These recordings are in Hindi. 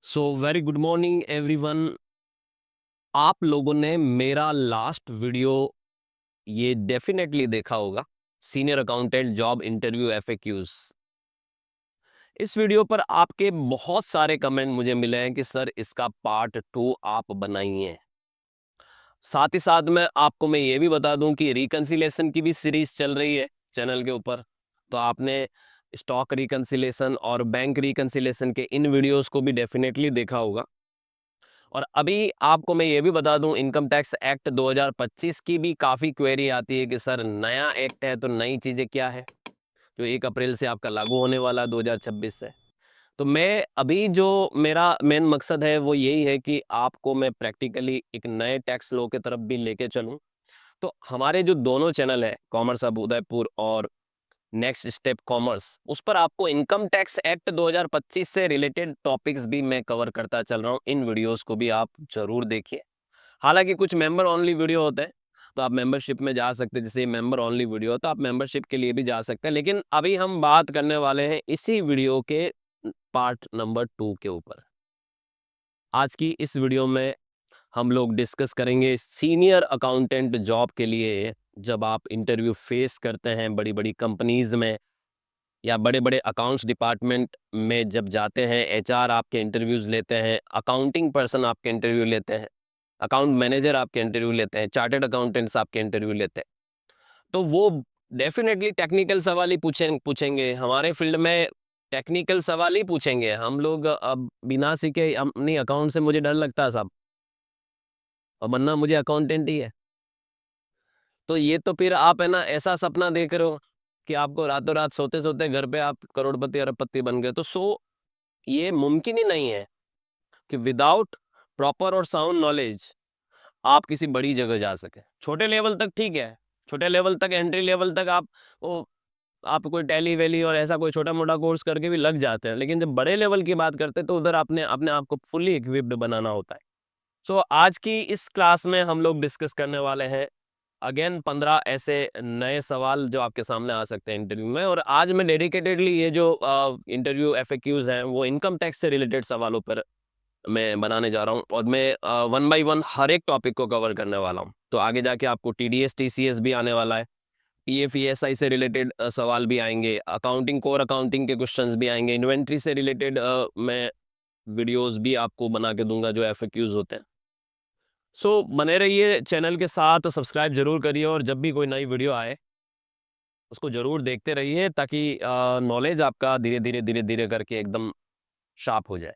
So very good morning everyone. आप लोगों ने मेरा लास्ट वीडियो ये डेफिनेटली देखा होगा, senior accountant job interview FAQs. इस वीडियो पर आपके बहुत सारे कमेंट मुझे मिले हैं कि सर इसका पार्ट 2 आप बनाइए। साथ ही साथ में आपको मैं ये भी बता दूं कि रिकंसिलेशन की भी सीरीज चल रही है चैनल के ऊपर। तो आपने स्टॉक रिकंसिलेशन और बैंक रिकंसिलेशन के इन वीडियोस को भी डेफिनेटली देखा होगा। और अभी आपको मैं ये भी बता दूं, इनकम टैक्स एक्ट 2025 की भी काफ़ी क्वेरी आती है कि सर नया एक्ट है तो नई चीज़ें क्या है, जो 1 अप्रैल से आपका लागू होने वाला है 2026 से। तो मैं अभी जो मेरा मेन मकसद है वो यही है कि आपको मैं प्रैक्टिकली एक नए टैक्स लॉ की तरफ भी लेके चलूं। तो हमारे जो दोनों चैनल है, कॉमर्स हब उदयपुर और नेक्स्ट स्टेप कॉमर्स, उस पर आपको इनकम टैक्स एक्ट 2025 से रिलेटेड टॉपिक्स भी मैं कवर करता चल रहा हूँ। इन वीडियोस को भी आप जरूर देखिए। हालांकि कुछ मेंबर ओनली वीडियो होते हैं, तो आप मेंबरशिप में जा सकते हैं। जैसे मेंबर ओनली वीडियो तो आप मेंबरशिप के लिए भी जा सकते हैं, लेकिन अभी हम बात करने वाले हैं इसी वीडियो के पार्ट नंबर 2 के ऊपर। आज की इस वीडियो में हम लोग डिस्कस करेंगे सीनियर अकाउंटेंट जॉब के लिए। जब आप इंटरव्यू फेस करते हैं बड़ी बड़ी कंपनीज में या बड़े बड़े अकाउंट्स डिपार्टमेंट में जब जाते हैं, एचआर आपके इंटरव्यूज लेते हैं, अकाउंटिंग पर्सन आपके इंटरव्यू लेते हैं, अकाउंट मैनेजर आपके इंटरव्यू लेते हैं, चार्टर्ड अकाउंटेंट्स आपके इंटरव्यू लेते हैं, तो वो डेफिनेटली टेक्निकल सवाल ही पूछेंगे। हमारे फील्ड में टेक्निकल सवाल ही पूछेंगे। हम लोग अब बिना सीखे अपनी अकाउंट से मुझे डर लगता है साहब, और बनना मुझे अकाउंटेंट ही है। तो ये तो फिर आप है ना ऐसा सपना देख रहे हो कि आपको रातों रात सोते सोते घर पे आप करोड़पति अरबपति बन गए। तो ये मुमकिन ही नहीं है कि विदाउट प्रॉपर और साउंड नॉलेज आप किसी बड़ी जगह जा सके। छोटे लेवल तक ठीक है, छोटे लेवल तक, एंट्री लेवल तक वो आप कोई टैली वैली और ऐसा कोई छोटा मोटा कोर्स करके भी लग जाते हैं, लेकिन जब बड़े लेवल की बात करते हैं तो उधर आपने अपने आप को फुल्ली इक्विप्ड बनाना होता है। सो आज की इस क्लास में हम लोग डिस्कस करने वाले हैं अगेन 15 ऐसे नए सवाल जो आपके सामने आ सकते हैं इंटरव्यू में। और आज मैं डेडिकेटेडली ये जो इंटरव्यू एफएक्यूज हैं वो इनकम टैक्स से रिलेटेड सवालों पर मैं बनाने जा रहा हूँ, और मैं वन बाय वन हर एक टॉपिक को कवर करने वाला हूँ। तो आगे जाके आपको टीडीएस टीसीएस भी आने वाला है, पीएफ ईएसआई से रिलेटेड सवाल भी आएंगे, अकाउंटिंग कोर अकाउंटिंग के क्वेश्चंस भी आएंगे, इन्वेंट्री से रिलेटेड मैं वीडियोस भी आपको बना के दूंगा जो एफएक्यूज होते हैं। सो बने रहिए चैनल के साथ, सब्सक्राइब जरूर करिए, और जब भी कोई नई वीडियो आए उसको जरूर देखते रहिए ताकि नॉलेज आपका धीरे धीरे करके एकदम शार्प हो जाए।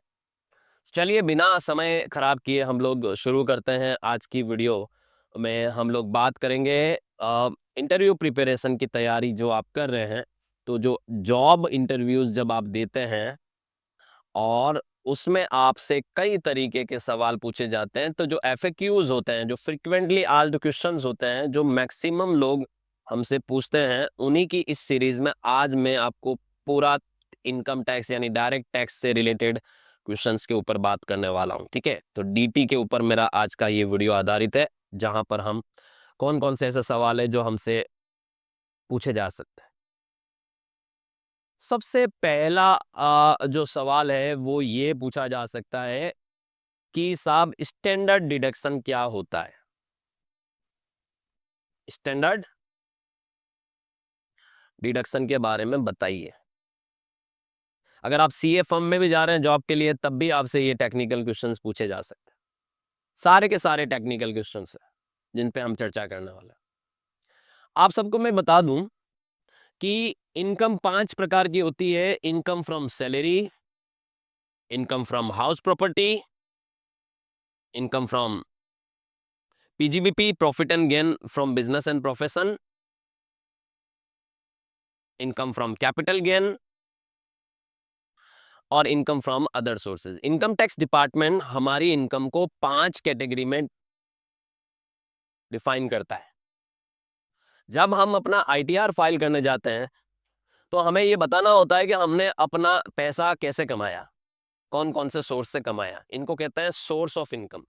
चलिए बिना समय खराब किए हम लोग शुरू करते हैं। आज की वीडियो में हम लोग बात करेंगे इंटरव्यू प्रिपरेशन की तैयारी जो आप कर रहे हैं। तो जो जॉब इंटरव्यूज जब आप देते हैं और उसमें आपसे कई तरीके के सवाल पूछे जाते हैं, तो जो एफएक्यूज होते हैं, जो फ्रिक्वेंटली आस्क्ड क्वेश्चंस होते हैं, जो मैक्सिमम लोग हमसे पूछते हैं, उन्हीं की इस सीरीज में आज मैं आपको पूरा इनकम टैक्स यानी डायरेक्ट टैक्स से रिलेटेड क्वेश्चंस के ऊपर बात करने वाला हूं। ठीक है, तो डीटी के ऊपर मेरा आज का ये वीडियो आधारित है, जहां पर हम कौन कौन से ऐसे सवाल है जो हमसे पूछे जा सकते हैं। सबसे पहला जो सवाल है वो ये पूछा जा सकता है कि साहब स्टैंडर्ड डिडक्शन क्या होता है। स्टैंडर्ड डिडक्शन के बारे में बताइए। अगर आप सीए फर्म में भी जा रहे हैं जॉब के लिए तब भी आपसे ये टेक्निकल क्वेश्चंस पूछे जा सकते हैं। सारे के सारे टेक्निकल क्वेश्चंस हैं जिन पे हम चर्चा करने वाले हैं। आप सबको मैं बता दूं कि इनकम 5 प्रकार की होती है। Income from salary, income from house property, income from PGBP profit and gain from business and profession, income from capital gain, और income from other sources. Income tax department हमारी इनकम को 5 कैटेगरी में डिफाइन करता है। जब हम अपना आईटीआर फाइल करने जाते हैं तो हमें यह बताना होता है कि हमने अपना पैसा कैसे कमाया, कौन कौन से सोर्स से कमाया। इनको कहते हैं सोर्स ऑफ इनकम।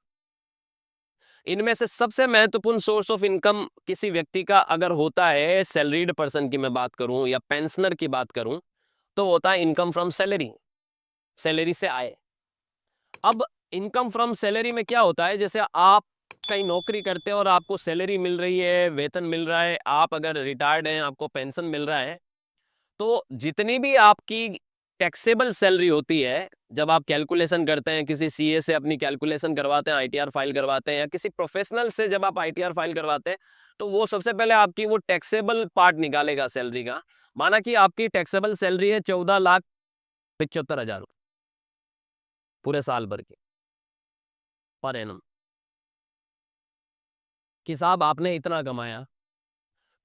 इनमें से सबसे महत्वपूर्ण सोर्स ऑफ इनकम किसी व्यक्ति का अगर होता है, सैलरीड पर्सन की मैं बात करूं या पेंशनर की बात करूं, तो होता है इनकम फ्रॉम सैलरी, सैलरी से आए। अब इनकम फ्रॉम सैलरी में क्या होता है, जैसे आप कहीं नौकरी करते हैं और आपको सैलरी मिल रही है, वेतन मिल रहा है, आप अगर रिटायर्ड हैं आपको पेंशन मिल रहा है, तो जितनी भी आपकी टैक्सेबल सैलरी होती है, जब आप कैलकुलेशन करते हैं, किसी सीए से अपनी कैलकुलेशन करवाते हैं, आईटीआर फाइल करवाते हैं, या किसी प्रोफेशनल से जब आप आईटीआर फाइल करवाते हैं, तो वो सबसे पहले आपकी वो टैक्सेबल पार्ट निकालेगा सैलरी का। माना कि आपकी टैक्सेबल सैलरी है 14,75,000 पूरे साल भर की पर एनम, कि साहब आपने इतना कमाया।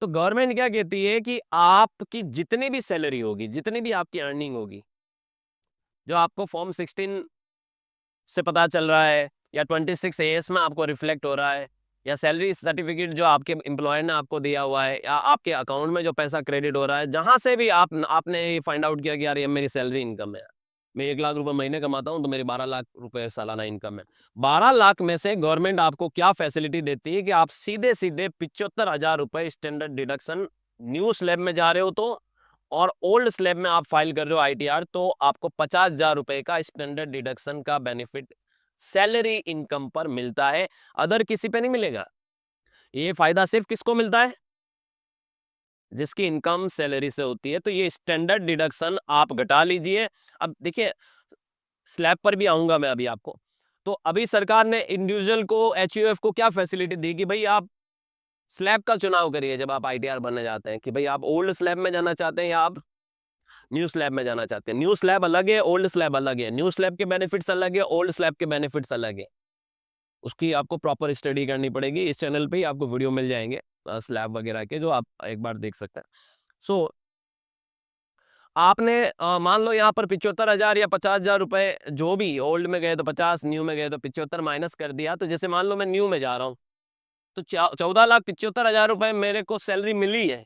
तो गवर्नमेंट क्या कहती है कि आपकी जितनी भी सैलरी होगी, जितनी भी आपकी अर्निंग होगी, जो आपको फॉर्म 16 से पता चल रहा है या 26 एएस में आपको रिफ्लेक्ट हो रहा है, या सैलरी सर्टिफिकेट जो आपके एम्प्लॉयर ने आपको दिया हुआ है, या आपके अकाउंट में जो पैसा क्रेडिट हो रहा है, जहां से भी आपने फाइंड आउट किया कि यार ये मेरी सैलरी इनकम है, मैं 1 लाख रुपए महीने कमाता हूं तो मेरी 12 लाख रुपए सालाना इनकम है। 12 लाख में से गवर्नमेंट आपको क्या फैसिलिटी देती है कि आप सीधे सीधे 75,000 रुपए स्टैंडर्ड डिडक्शन, न्यू स्लैब में जा रहे हो तो, और ओल्ड स्लैब में आप फाइल कर रहे हो आईटीआर, तो आपको 50,000 रुपए का स्टैंडर्ड डिडक्शन का बेनिफिट सैलरी इनकम पर मिलता है, अदर किसी पे नहीं मिलेगा। ये फायदा सिर्फ किसको मिलता है, जिसकी इनकम सैलरी से होती है। तो ये स्टैंडर्ड डिडक्शन आप घटा लीजिए। अब देखिए, स्लैब पर भी आऊंगा मैं अभी आपको। तो अभी सरकार ने इंडिविजुअल को, एचयूएफ को क्या फैसिलिटी दी कि भाई आप स्लैब का चुनाव करिए जब आप आईटीआर बनने जाते हैं, कि भाई आप ओल्ड स्लैब में जाना चाहते हैं या आप न्यू स्लैब में जाना चाहते हैं। न्यू स्लैब अलग है, ओल्ड स्लैब अलग है, न्यू स्लैब के बेनिफिट्स अलग है, ओल्ड स्लैब के बेनिफिट्स अलग है। उसकी आपको प्रॉपर स्टडी करनी पड़ेगी। इस चैनल पे ही आपको वीडियो मिल जाएंगे स्लैब वगैरह के, जो आप एक बार देख सकते हैं। सो आपने मान लो यहाँ पर 75,000 या 50,000 रुपए, जो भी, ओल्ड में गए तो 50, न्यू में गए तो 75 माइनस कर दिया। तो जैसे मान लो मैं न्यू में जा रहा हूँ, तो 14,75,000 रुपए मेरे को सैलरी मिली है,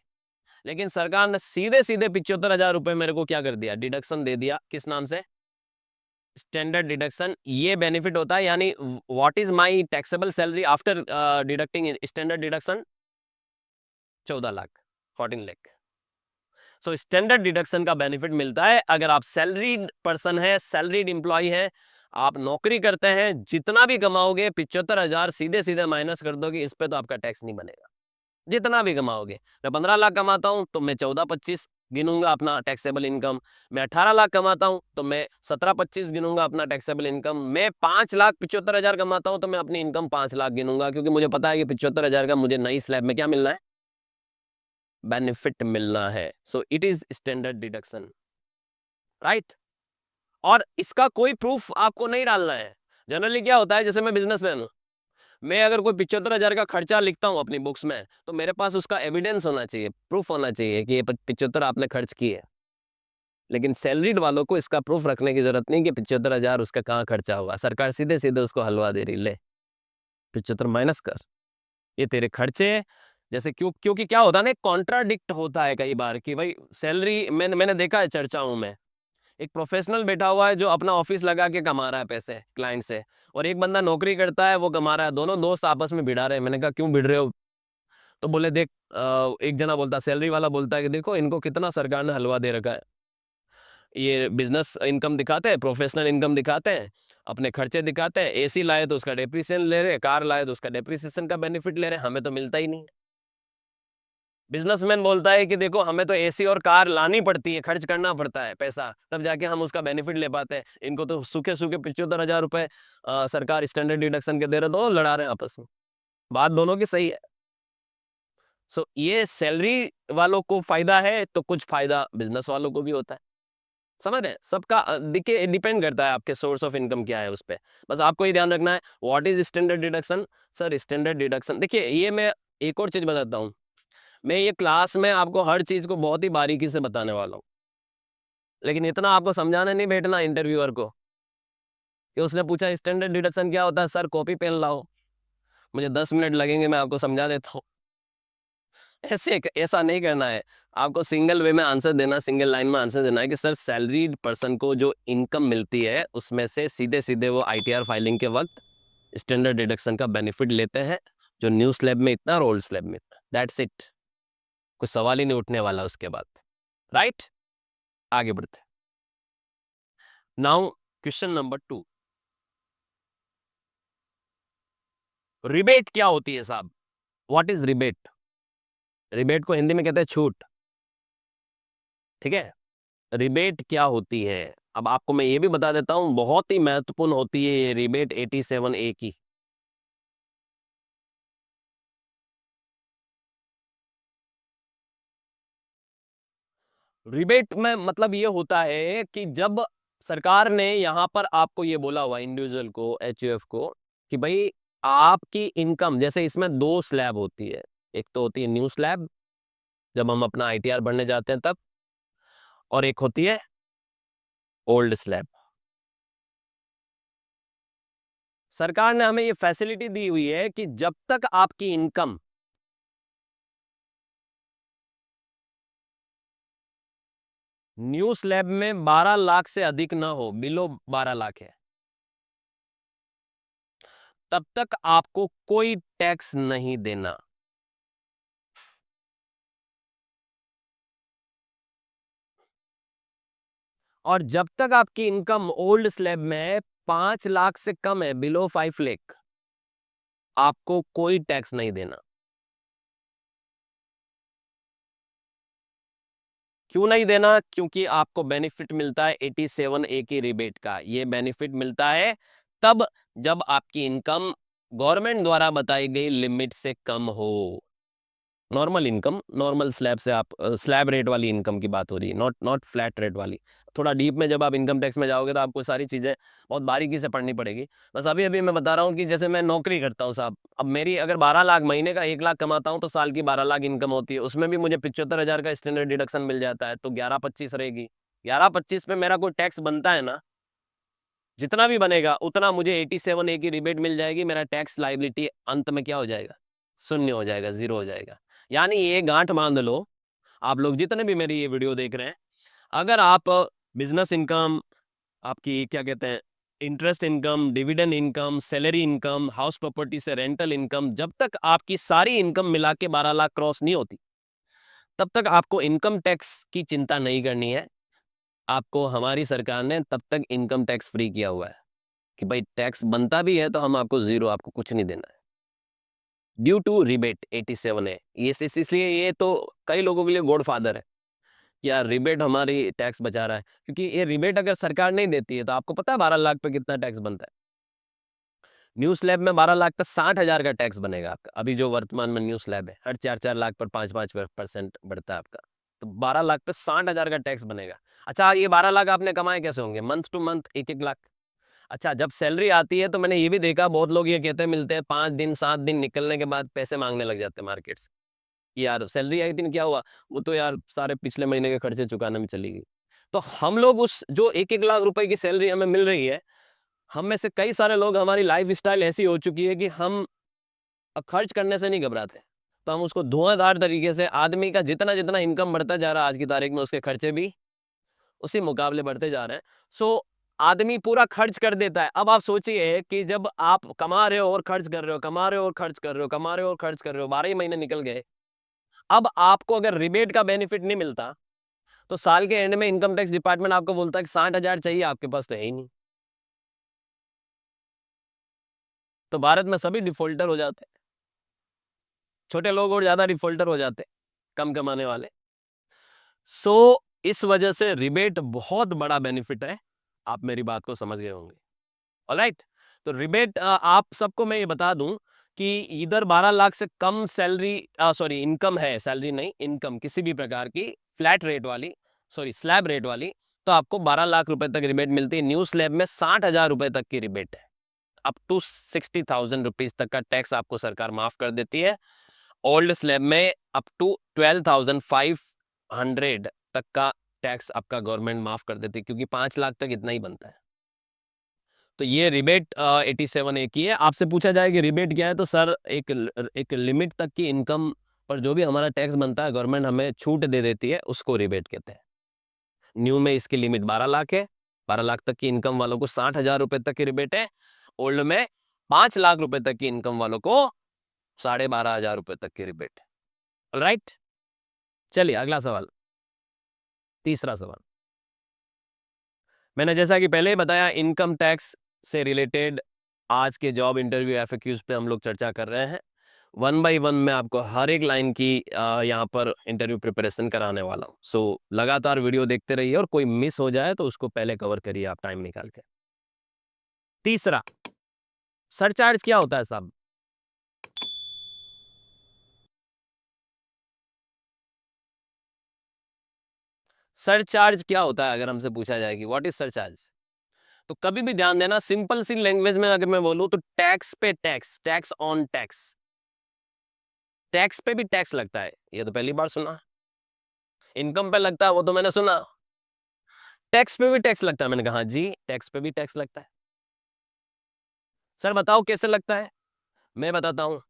लेकिन सरकार ने सीधे सीधे 75,000 रुपए मेरे को क्या कर दिया, डिडक्शन दे दिया। किस नाम से, स्टैंडर्ड डिडक्शन। ये बेनिफिट होता है, यानी what is my taxable salary after deducting standard deduction, 14 lakh, 14 lakh. So standard deduction का बेनिफिट मिलता है अगर आप सैलरीड पर्सन है, सैलरीड एम्प्लॉय है, आप नौकरी करते हैं, जितना भी कमाओगे 75,000 सीधे सीधे माइनस कर दोगे, इस पे तो आपका टैक्स नहीं बनेगा। जितना भी कमाओगे, मैं 15 लाख कमाता हूं तो मैं 14-25 गिनूंगा अपना टैक्सेबल इनकम। मैं 18 लाख कमाता हूं तो मैं 17-25 गिनूंगा अपना टैक्सेबल इनकम। मैं 5,75,000 कमाता हूं तो मैं अपनी इनकम 5 लाख गिनूंगा, क्योंकि मुझे पता है कि 75,000 का मुझे नई स्लैब में क्या मिलना है, बेनिफिट मिलना है। So it is standard deduction, right. और इसका कोई प्रूफ आपको नहीं डालना है। जनरली क्या होता है, जैसे मैं बिजनेसमैन हूं, मैं अगर कोई 75,000 का खर्चा लिखता हूं अपनी बुक्स में, तो मेरे पास उसका एविडेंस होना चाहिए, प्रूफ होना चाहिए कि ये 75 आपने खर्च किए। लेकिन सैलरीड वालों को इसका प्रूफ रखने की जरूरत नहीं कि 75,000 उसका कहाँ खर्चा हुआ। सरकार सीधे सीधे उसको हलवा दे रही, ले 75 माइनस कर, ये तेरे खर्चे। जैसे क्योंकि क्या होता है ना, कॉन्ट्राडिक्ट होता है कई बार कि भाई सैलरी, मैंने देखा है चर्चाओं में, एक प्रोफेशनल बैठा हुआ है जो अपना ऑफिस लगा के कमा रहा है पैसे क्लाइंट से, और एक बंदा नौकरी करता है वो कमा रहा है, दोनों दोस्त आपस में भिड़ा रहे हैं। मैंने कहा क्यों भिड़ रहे हो, तो बोले देख, एक जना बोलता, सैलरी वाला बोलता है कि देखो इनको कितना सरकार ने हलवा दे रखा है, ये बिजनेस इनकम दिखाते हैं, प्रोफेशनल इनकम दिखाते हैं, अपने खर्चे दिखाते हैं, एसी लाए तो उसका डेप्रिसिएशन ले रहे, कार लाए तो उसका डेप्रिसिएशन का बेनिफिट ले रहे, हमें तो मिलता ही नहीं। बिजनेसमैन बोलता है कि देखो हमें तो एसी और कार लानी पड़ती है, खर्च करना पड़ता है पैसा, तब जाके हम उसका बेनिफिट ले पाते हैं। इनको तो सूखे सूखे 75,000 रुपए सरकार स्टैंडर्ड डिडक्शन के दे रहे, दोनों लड़ा रहे हैं आपस में। बात दोनों की सही है। सो ये सैलरी वालों को फायदा है, तो कुछ फायदा बिजनेस वालों को भी होता है। समझ रहे हैं, सबका देखिए डिपेंड करता है आपके सोर्स ऑफ इनकम क्या है उस पे। बस आपको ये ध्यान रखना है, what is standard deduction. Sir standard deduction, देखिए ये मैं एक और चीज बताता हूँ, मैं ये क्लास में आपको हर चीज को बहुत ही बारीकी से बताने वाला हूँ, लेकिन इतना आपको समझाने नहीं बैठना इंटरव्यूअर को कि उसने पूछा स्टैंडर्ड डिडक्शन क्या होता है, सर कॉपी पेन लाओ, मुझे 10 मिनट लगेंगे, मैं आपको समझा देता हूँ। ऐसा नहीं करना है। आपको सिंगल वे में आंसर देना, सिंगल लाइन में आंसर देना है कि सर सैलरीड पर्सन को जो इनकम मिलती है उसमें से सीधे सीधे वो आईटीआर फाइलिंग के वक्त स्टैंडर्ड डिडक्शन का बेनिफिट लेते हैं, जो न्यू स्लैब में इतना और ओल्ड स्लैब में इतना, दैट्स इट। कोई सवाल ही नहीं उठने वाला उसके बाद, राइट। आगे बढ़ते। नाउ क्वेश्चन नंबर 2, रिबेट क्या होती है साहब? What is rebate? रिबेट को हिंदी में कहते हैं छूट। ठीक है, रिबेट क्या होती है? अब आपको मैं ये भी बता देता हूं, बहुत ही महत्वपूर्ण होती है ये रिबेट 87A की। रिबेट में मतलब ये होता है कि जब सरकार ने यहां पर आपको ये बोला हुआ इंडिविजुअल को, एचयूएफ को, कि भाई आपकी इनकम, जैसे इसमें दो स्लैब होती है। एक तो होती है न्यू स्लैब, जब हम अपना आईटीआर भरने जाते हैं तब, और एक होती है ओल्ड स्लैब। सरकार ने हमें ये फैसिलिटी दी हुई है कि जब तक आपकी इनकम न्यू स्लैब में 12 लाख से अधिक ना हो, बिलो 12 लाख है, तब तक आपको कोई टैक्स नहीं देना। और जब तक आपकी इनकम ओल्ड स्लैब में 5 लाख से कम है, बिलो 5 लाख, आपको कोई टैक्स नहीं देना। क्यों नहीं देना? क्योंकि आपको बेनिफिट मिलता है 87A की रिबेट का। ये बेनिफिट मिलता है तब जब आपकी इनकम गवर्नमेंट द्वारा बताई गई लिमिट से कम हो। नॉर्मल इनकम, नॉर्मल स्लैब से, आप स्लैब रेट वाली इनकम की बात हो रही है, नॉट नॉट फ्लैट रेट वाली। थोड़ा डीप में जब आप इनकम टैक्स में जाओगे तो आपको सारी चीज़ें बहुत बारीकी से पढ़नी पड़ेगी। बस अभी अभी मैं बता रहा हूँ कि जैसे मैं नौकरी करता हूँ साहब, अब मेरी अगर 12 लाख महीने का 1 लाख कमाता हूँ तो साल की 12 लाख इनकम होती है, उसमें भी मुझे 75,000 का स्टैंडर्ड डिडक्शन मिल जाता है, तो 11-25 रहेगी। 11-25 पे मेरा कोई टैक्स बनता है ना, जितना भी बनेगा उतना मुझे 87A की रिबेट मिल जाएगी। मेरा टैक्स लाइबिलिटी अंत में क्या हो जाएगा? शून्य हो जाएगा, जीरो हो जाएगा। यानी ये गांठ बांध लो, आप लोग जितने भी मेरी ये वीडियो देख रहे हैं, अगर आप बिजनेस इनकम, आपकी क्या कहते हैं, interest income, dividend income, salary income, house property से रेंटल इनकम, जब तक आपकी सारी इनकम मिला के 12 लाख क्रॉस नहीं होती, तब तक आपको इनकम टैक्स की चिंता नहीं करनी है। आपको हमारी सरकार ने तब तक इनकम टैक्स फ्री किया हुआ है कि भाई टैक्स बनता भी है तो हम आपको जीरो, आपको कुछ नहीं देना है, ड्यू टू रिबेट 87 है ये। इसलिए ये तो कई लोगों के लिए गॉड फादर है कि यार रिबेट हमारी टैक्स बचा रहा है। क्योंकि ये रिबेट अगर सरकार नहीं देती है तो आपको पता है 12 लाख पे कितना टैक्स बनता है? न्यू स्लैब में 12 लाख पे 60,000 का टैक्स बनेगा आपका। अभी जो वर्तमान में न्यू स्लैब है, हर 4-4 लाख पर 5-5% बढ़ता है आपका, तो 12 लाख पे 60,000 का टैक्स बनेगा। अच्छा, ये 12 लाख आपने कमाए कैसे होंगे? Month two month 1-1 lakh. अच्छा, जब सैलरी आती है तो मैंने ये भी देखा, बहुत लोग ये कहते हैं मिलते हैं 5 दिन 7 दिन निकलने के बाद पैसे मांगने लग जाते हैं मार्केट से, कि यार सैलरी आई दिन क्या हुआ, वो तो यार सारे पिछले महीने के खर्चे चुकाने में चली गई। तो हम लोग उस जो 1-1 लाख रुपए की सैलरी हमें मिल रही है, हम में से कई सारे लोग, हमारी लाइफ स्टाइल ऐसी हो चुकी है कि हम अब खर्च करने से नहीं घबराते। तो हम उसको धुआंधार तरीके से, आदमी का जितना जितना इनकम बढ़ता जा रहा है आज की तारीख में, उसके खर्चे भी उसी मुकाबले बढ़ते जा रहे हैं। सो आदमी पूरा खर्च कर देता है। अब आप सोचिए कि जब आप कमा रहे हो और खर्च कर रहे हो, कमा रहे हो और खर्च कर रहे हो, कमा रहे हो और खर्च कर रहे हो, 12 ही महीने निकल गए। अब आपको अगर रिबेट का बेनिफिट नहीं मिलता तो साल के एंड में इनकम टैक्स डिपार्टमेंट आपको बोलता है कि 60,000 चाहिए, आपके पास तो है ही नहीं। तो भारत में सभी डिफॉल्टर हो जाते हैं, छोटे लोग और ज्यादा डिफॉल्टर हो जाते हैं, कम कमाने वाले। सो इस वजह से रिबेट बहुत बड़ा बेनिफिट है। आप मेरी बात को समझ गए होंगे। ऑलराइट, तो रिबेट आप सबको मैं ये बता दूं कि इधर 12 लाख से कम सैलरी, सॉरी इनकम है, सैलरी नहीं, इनकम किसी भी प्रकार की फ्लैट रेट वाली, सॉरी स्लैब रेट वाली, तो आपको 12 लाख रुपए तक रिबेट मिलती है। न्यू स्लैब में 60,000 रुपए तक की रिबेट है। अप टू 60,000 रुपीज तक का टैक्स आपको सरकार माफ कर देती है। ओल्ड स्लैब में अप टू 12,500 तक का टैक्स आपका गवर्नमेंट माफ कर देती है, क्योंकि 5 लाख तक इतना ही बनता है। तो ये रिबेट 87A की है। आपसे पूछा जाए कि रिबेट क्या है, तो सर एक लिमिट तक की इनकम पर जो भी हमारा टैक्स बनता है गवर्नमेंट हमें छूट दे देती है, उसको रिबेट कहते हैं। न्यू में इसकी लिमिट 12 लाख है। 12 लाख तक की इनकम वालों को 60,000 रुपए तक की रिबेट है। ओल्ड में 5 लाख रुपए तक की इनकम वालों को 12,500 रुपए तक की रिबेट है। राइट, चलिए अगला सवाल, तीसरा सवाल। मैंने जैसा कि पहले ही बताया, इनकम टैक्स से रिलेटेड आज के जॉब इंटरव्यू एफएक्यूज पे हम लोग चर्चा कर रहे हैं। 1 बाय 1 मैं आपको हर एक लाइन की यहाँ पर इंटरव्यू प्रिपरेशन कराने वाला हूँ। सो लगातार वीडियो देखते रहिए और कोई मिस हो जाए तो उसको पहले कवर करिए आप टाइम निकाल के। तीसरा, सरचार्ज क्या होता है साहब? सरचार्ज क्या होता है अगर हमसे पूछा जाए कि व्हाट इज सरचार्ज, तो कभी भी ध्यान देना, सिंपल सी लैंग्वेज में अगर मैं बोलूं तो टैक्स पे tax, tax on tax. Tax पे भी टैक्स लगता है, ये तो पहली बार सुना। इनकम पे लगता है वो तो मैंने सुना, टैक्स पे भी टैक्स लगता है, मैंने कहा जी टैक्स पे भी टैक्स लगता है। सर बताओ कैसे लगता है, मैं बताता हूं।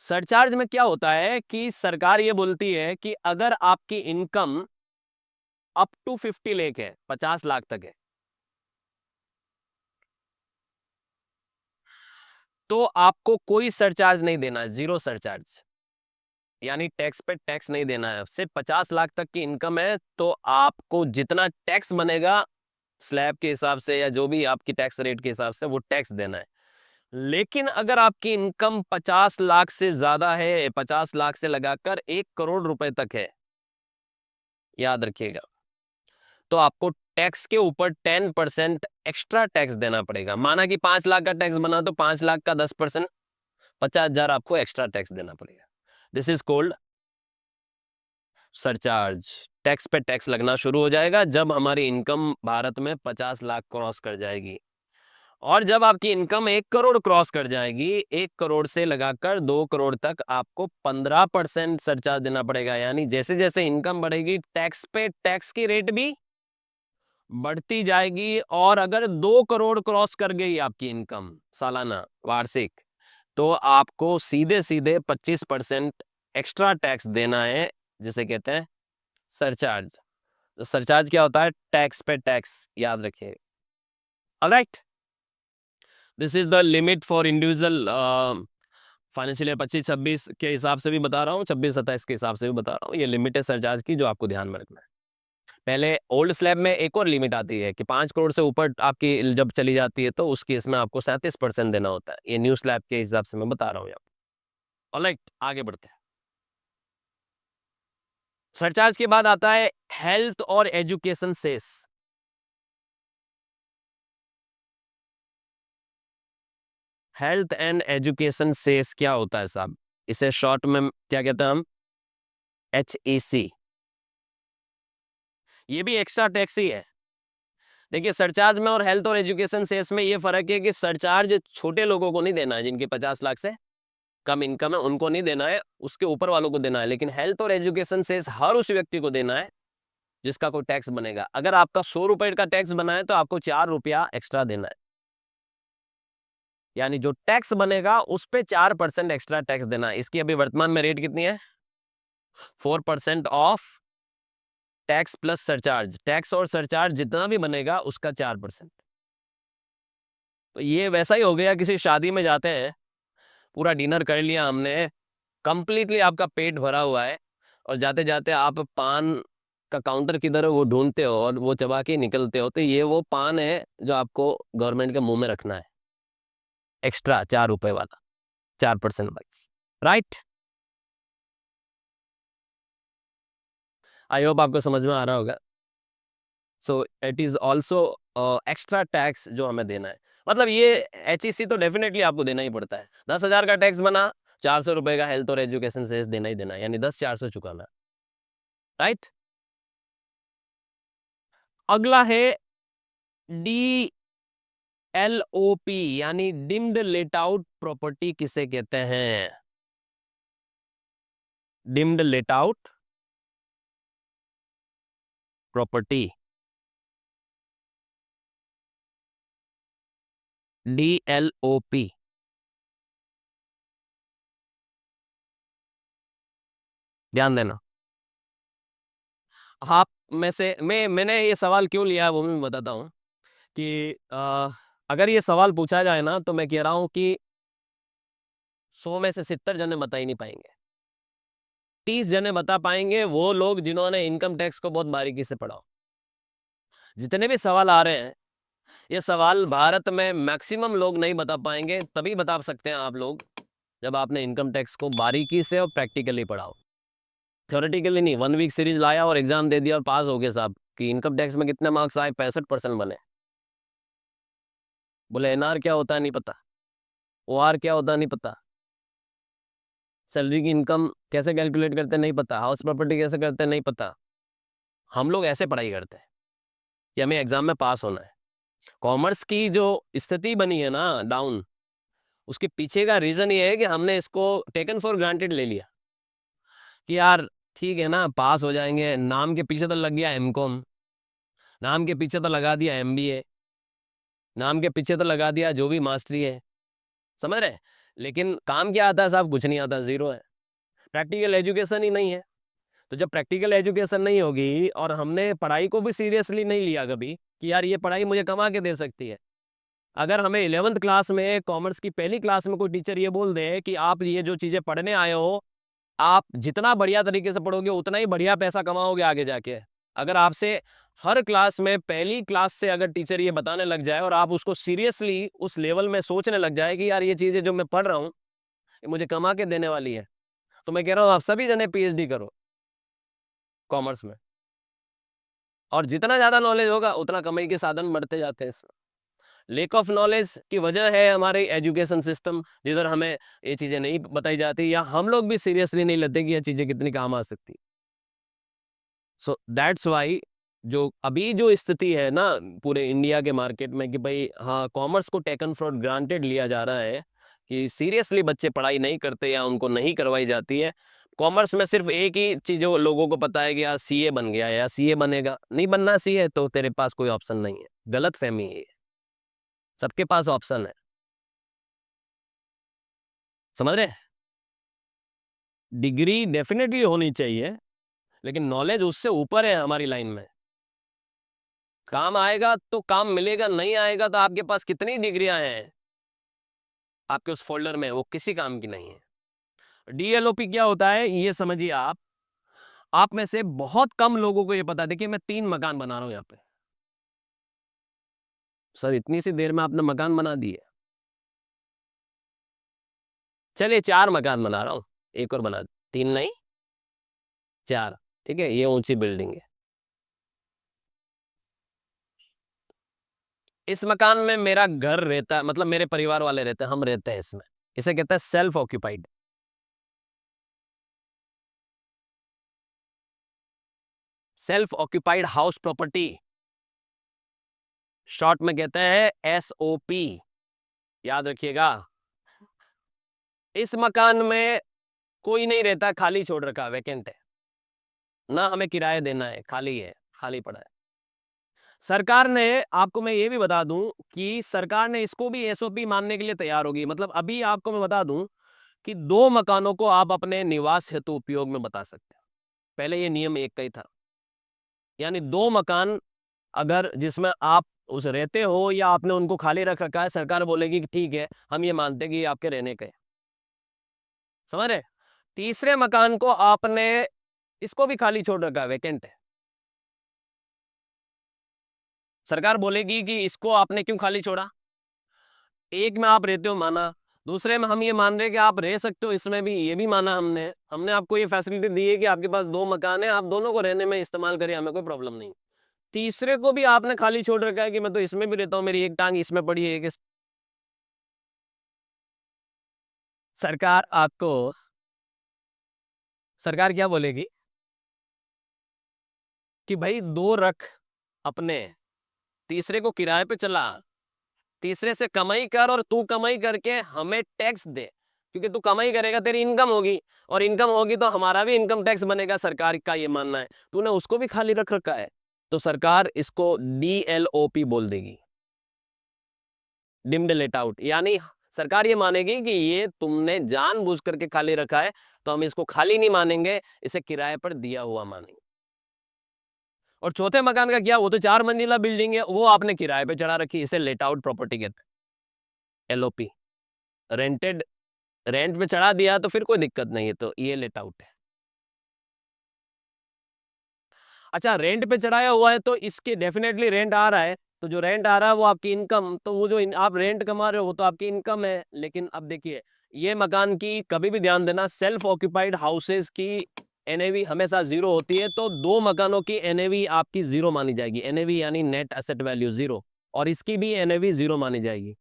सरचार्ज में क्या होता है कि सरकार ये बोलती है कि अगर आपकी इनकम अप टू 50 लाख है, 50 लाख तक है, तो आपको कोई सरचार्ज नहीं देना है, जीरो सरचार्ज। यानी टैक्स पे टैक्स नहीं देना है। सिर्फ 50 लाख तक की इनकम है तो आपको जितना टैक्स बनेगा स्लैब के हिसाब से या जो भी आपकी टैक्स रेट के हिसाब से वो टैक्स देना है। लेकिन अगर आपकी इनकम 50 लाख से ज्यादा है, 50 लाख से लगाकर 1 करोड़ रुपए तक है, याद रखिएगा, तो आपको टैक्स के ऊपर 10% एक्स्ट्रा टैक्स देना पड़ेगा। माना कि 5 लाख का टैक्स बना तो 5 लाख का 10%, 50,000 आपको एक्स्ट्रा टैक्स देना पड़ेगा। This is called surcharge. Tax पे टैक्स लगना शुरू हो जाएगा जब हमारी इनकम भारत में 50 लाख क्रॉस कर जाएगी। और जब आपकी इनकम 1 करोड़ क्रॉस कर जाएगी, 1 करोड़ से लगाकर 2 करोड़ तक आपको 15% सरचार्ज देना पड़ेगा। यानी जैसे जैसे इनकम बढ़ेगी टैक्स पे टैक्स की रेट भी बढ़ती जाएगी। और अगर 2 करोड़ क्रॉस कर गई आपकी इनकम सालाना, वार्षिक, तो आपको सीधे सीधे 25% एक्स्ट्रा टैक्स देना है, जिसे कहते हैं सरचार्ज। तो सरचार्ज क्या होता है? टैक्स पे टैक्स, याद रखिए। Alright, this is the limit for individual financial year 25-26 के हिसाब से भी बता रहा हूँ, 26-27 के हिसाब से भी बता रहा हूँ। ये लिमिट है सरचार्ज की जो आपको ध्यान में रखना है। पहले ओल्ड स्लैब में एक और लिमिट आती है कि 5 करोड़ से ऊपर आपकी जब चली जाती है तो उस केस में आपको 37% देना होता है। ये न्यू स्लैब के हिसाब से मैं बता रहा हूँ आपको। ऑलराइट, आगे बढ़ते हैं। सरचार्ज के बाद आता है हेल्थ और education cess. Health and education cess क्या होता है साहब? इसे शॉर्ट में क्या कहते हैं हम? HEC। ये भी एक्स्ट्रा टैक्स ही है। देखिए, सरचार्ज में और हेल्थ और एजुकेशन सेस में ये फर्क है कि सरचार्ज छोटे लोगों को नहीं देना है, जिनके 50 लाख से कम इनकम है उनको नहीं देना है, उसके ऊपर वालों को देना है। लेकिन हेल्थ और एजुकेशन सेस हर उस व्यक्ति को देना है जिसका कोई टैक्स बनेगा। अगर आपका 100 रुपए का टैक्स बना है तो आपको 4 रुपया एक्स्ट्रा देना है। यानी जो टैक्स बनेगा उस पे 4% एक्स्ट्रा टैक्स देना है। इसकी अभी वर्तमान में रेट कितनी है? 4% of tax plus surcharge. Tax और सरचार्ज जितना भी बनेगा उसका 4%। तो ये वैसा ही हो गया, किसी शादी में जाते हैं, पूरा डिनर कर लिया हमने, कंप्लीटली आपका पेट भरा हुआ है, और जाते जाते आप पान का काउंटर किधर है वो ढूंढते हो और वो चबा के निकलते हो, तो ये वो पान है जो आपको गवर्नमेंट के मुंह में रखना है, एक्स्ट्रा 4 रुपए वाला, 4% वाला। राइट, आई होप आपको समझ में आ रहा होगा। So it is also extra tax जो हमें देना है। मतलब ये HEC तो डेफिनेटली आपको देना ही पड़ता है। 10,000 का टैक्स बना, 400 रुपए का हेल्थ और एजुकेशन सेस देना ही देना है, यानी 10,400 चुकाना। राइट, अगला है DLOP, यानी डिम्ड लेट आउट प्रॉपर्टी किसे कहते हैं? Deemed let out property, DLOP। ध्यान देना। आप में से मैंने ये सवाल क्यों लिया है वो मैं बताता हूँ कि अगर ये सवाल पूछा जाए ना तो मैं कह रहा हूं कि 100 में से 70 जने बता ही नहीं पाएंगे। 30 जने बता पाएंगे वो लोग जिन्होंने इनकम टैक्स को बहुत बारीकी से पढ़ा हो। जितने भी सवाल आ रहे हैं ये सवाल भारत में मैक्सिमम लोग नहीं बता पाएंगे, तभी बता सकते हैं आप लोग जब आपने इनकम टैक्स को बारीकी से और प्रैक्टिकली पढ़ाओ। थ्योरेटिकली नहीं, 1 वीक सीरीज लाया और एग्जाम दे दिया और पास हो गए साहब कि इनकम टैक्स में कितने मार्क्स आए, 65% बने। बोले एनआर क्या होता है नहीं पता, ओआर क्या होता है नहीं पता, सैलरी की इनकम कैसे कैलकुलेट करते नहीं पता, हाउस प्रॉपर्टी कैसे करते नहीं पता। हम लोग ऐसे पढ़ाई करते हैं कि हमें एग्जाम में पास होना है। कॉमर्स की जो स्थिति बनी है ना डाउन, उसके पीछे का रीजन ये है कि हमने इसको टेकन फॉर ग्रांटेड ले लिया कि यार ठीक है ना, पास हो जाएंगे, नाम के पीछे तो लग गया एमकॉम, नाम के पीछे तो लगा दिया एमबीए, नाम के पीछे तो लगा दिया जो भी मास्टरी है, समझ रहे। लेकिन काम क्या आता है साहब, कुछ नहीं आता, जीरो है। प्रैक्टिकल एजुकेशन ही नहीं है। तो जब प्रैक्टिकल एजुकेशन नहीं होगी और हमने पढ़ाई को भी सीरियसली नहीं लिया कभी कि यार ये पढ़ाई मुझे कमा के दे सकती है। अगर हमें 11th क्लास में कॉमर्स की पहली क्लास में कोई टीचर ये बोल दे कि आप ये जो चीजें पढ़ने आए हो, आप जितना बढ़िया तरीके से पढ़ोगे उतना ही बढ़िया पैसा कमाओगे आगे जाके। अगर आपसे हर क्लास में पहली क्लास से अगर टीचर ये बताने लग जाए और आप उसको सीरियसली उस लेवल में सोचने लग जाए कि यार ये चीजें जो मैं पढ़ रहा हूँ ये मुझे कमा के देने वाली है, तो मैं कह रहा हूँ आप सभी जने पीएचडी करो कॉमर्स में। और जितना ज्यादा नॉलेज होगा उतना कमाई के साधन बढ़ते जाते हैं इसमें। लेक ऑफ नॉलेज की वजह है हमारे एजुकेशन सिस्टम, जिधर हमें ये चीजें नहीं बताई जाती या हम लोग भी सीरियसली नहीं लेते कि ये चीजें कितनी काम आ सकती। सो दैट्स वाई जो अभी जो स्थिति है ना पूरे इंडिया के मार्केट में कि भाई हाँ कॉमर्स को टेकन फॉर ग्रांटेड लिया जा रहा है कि सीरियसली बच्चे पढ़ाई नहीं करते या उनको नहीं करवाई जाती है। कॉमर्स में सिर्फ एक ही चीज जो लोगों को पता है कि यार सीए बन गया या सीए बनेगा, नहीं बनना सीए तो तेरे पास कोई ऑप्शन नहीं है। गलत फहमी है ये। सबके पास ऑप्शन है, समझ रहे। डिग्री डेफिनेटली होनी चाहिए लेकिन नॉलेज उससे ऊपर है हमारी लाइन में। काम आएगा तो काम मिलेगा, नहीं आएगा तो आपके पास कितनी डिग्रियां हैं आपके उस फोल्डर में, वो किसी काम की नहीं है। डीएलओपी क्या होता है ये समझिए आप में से बहुत कम लोगों को ये पता है। देखिए मैं 3 मकान बना रहा हूं यहाँ पे, सर इतनी सी देर में आपने मकान बना दिए। चलिए 4 मकान बना रहा हूं, एक और बना, 3 नहीं 4, ठीक है। ये ऊंची बिल्डिंग है, इस मकान में मेरा घर रहता है, मतलब मेरे परिवार वाले रहते हैं, हम रहते हैं इसमें। इसे कहते हैं self occupied. Self occupied house property, short में कहते हैं एसओपी, याद रखिएगा। इस मकान में कोई नहीं रहता, खाली छोड़ रखा, वैकेंट है, ना हमें किराया देना है, खाली है, खाली पड़ा है। सरकार ने, आपको मैं ये भी बता दूं कि सरकार ने इसको भी एसओपी मानने के लिए तैयार होगी। मतलब अभी आपको मैं बता दूं कि 2 मकानों को आप अपने निवास हेतु उपयोग में बता सकते हैं। पहले ये नियम एक का ही था, यानी 2 मकान अगर जिसमें आप उस रहते हो या आपने उनको खाली रख रखा है, सरकार बोलेगी कि ठीक है हम ये मानते हैं कि ये आपके रहने का है, समझ रहे। तीसरे मकान को आपने इसको भी खाली छोड़ रखा है, वैकेंट है, सरकार बोलेगी कि इसको आपने क्यों खाली छोड़ा। एक में आप रहते हो माना, दूसरे में हम ये मान रहे हैं कि आप रह सकते हो इसमें भी, ये भी माना हमने हमने आपको ये फैसिलिटी दी है कि आपके पास 2 मकान है, आप दोनों को रहने में इस्तेमाल करें, हमें कोई प्रॉब्लम नहीं। तीसरे को भी आपने खाली छोड़ रखा है कि मैं तो इसमें भी रहता हूँ, मेरी एक टांग इसमें पड़ी है, एक सरकार आपको, सरकार क्या बोलेगी कि भाई 2 रख अपने, तीसरे को किराए पे चला, तीसरे से कमाई कर और तू कमाई करके हमें टैक्स दे, क्योंकि तू कमाई करेगा तेरी इनकम होगी, और इनकम होगी तो हमारा भी इनकम टैक्स बनेगा, सरकार का ये मानना है। तूने उसको भी खाली रख रखा है, तो सरकार इसको डीएलओपी बोल देगी, डिम्ड लेट आउट। यानी सरकार ये मानेगी कि ये तुमने जानबूझ करके खाली रखा है, तो हम इसको खाली नहीं मानेंगे, इसे किराए पर दिया हुआ मानेंगे। और चौथे मकान का क्या, वो तो 4 मंजिला बिल्डिंग है, वो आपने किराए पे चढ़ा रखी, इसे लेट आउट प्रॉपर्टी कहते हैं, एलओपी। रेंटेड, रेंट पे चढ़ा दिया तो फिर कोई दिक्कत नहीं है, तो ये लेट आउट है। अच्छा रेंट पे चढ़ाया हुआ है तो इसके डेफिनेटली रेंट आ रहा है, तो जो रेंट आ रहा है वो आपकी इनकम, तो वो जो आप रेंट कमा रहे हो वो तो आपकी इनकम है। लेकिन अब देखिए, ये मकान की कभी भी ध्यान देना, सेल्फ ऑक्यूपाइड हाउसेस की एनएवी हमेशा जीरो होती है। तो दो मकानों की एनएवी आपकी जीरो मानी जाएगी, एनएवी यानी नेट एसेट वैल्यू जीरो, और इसकी भी एनएवी जीरो मानी जाएगी।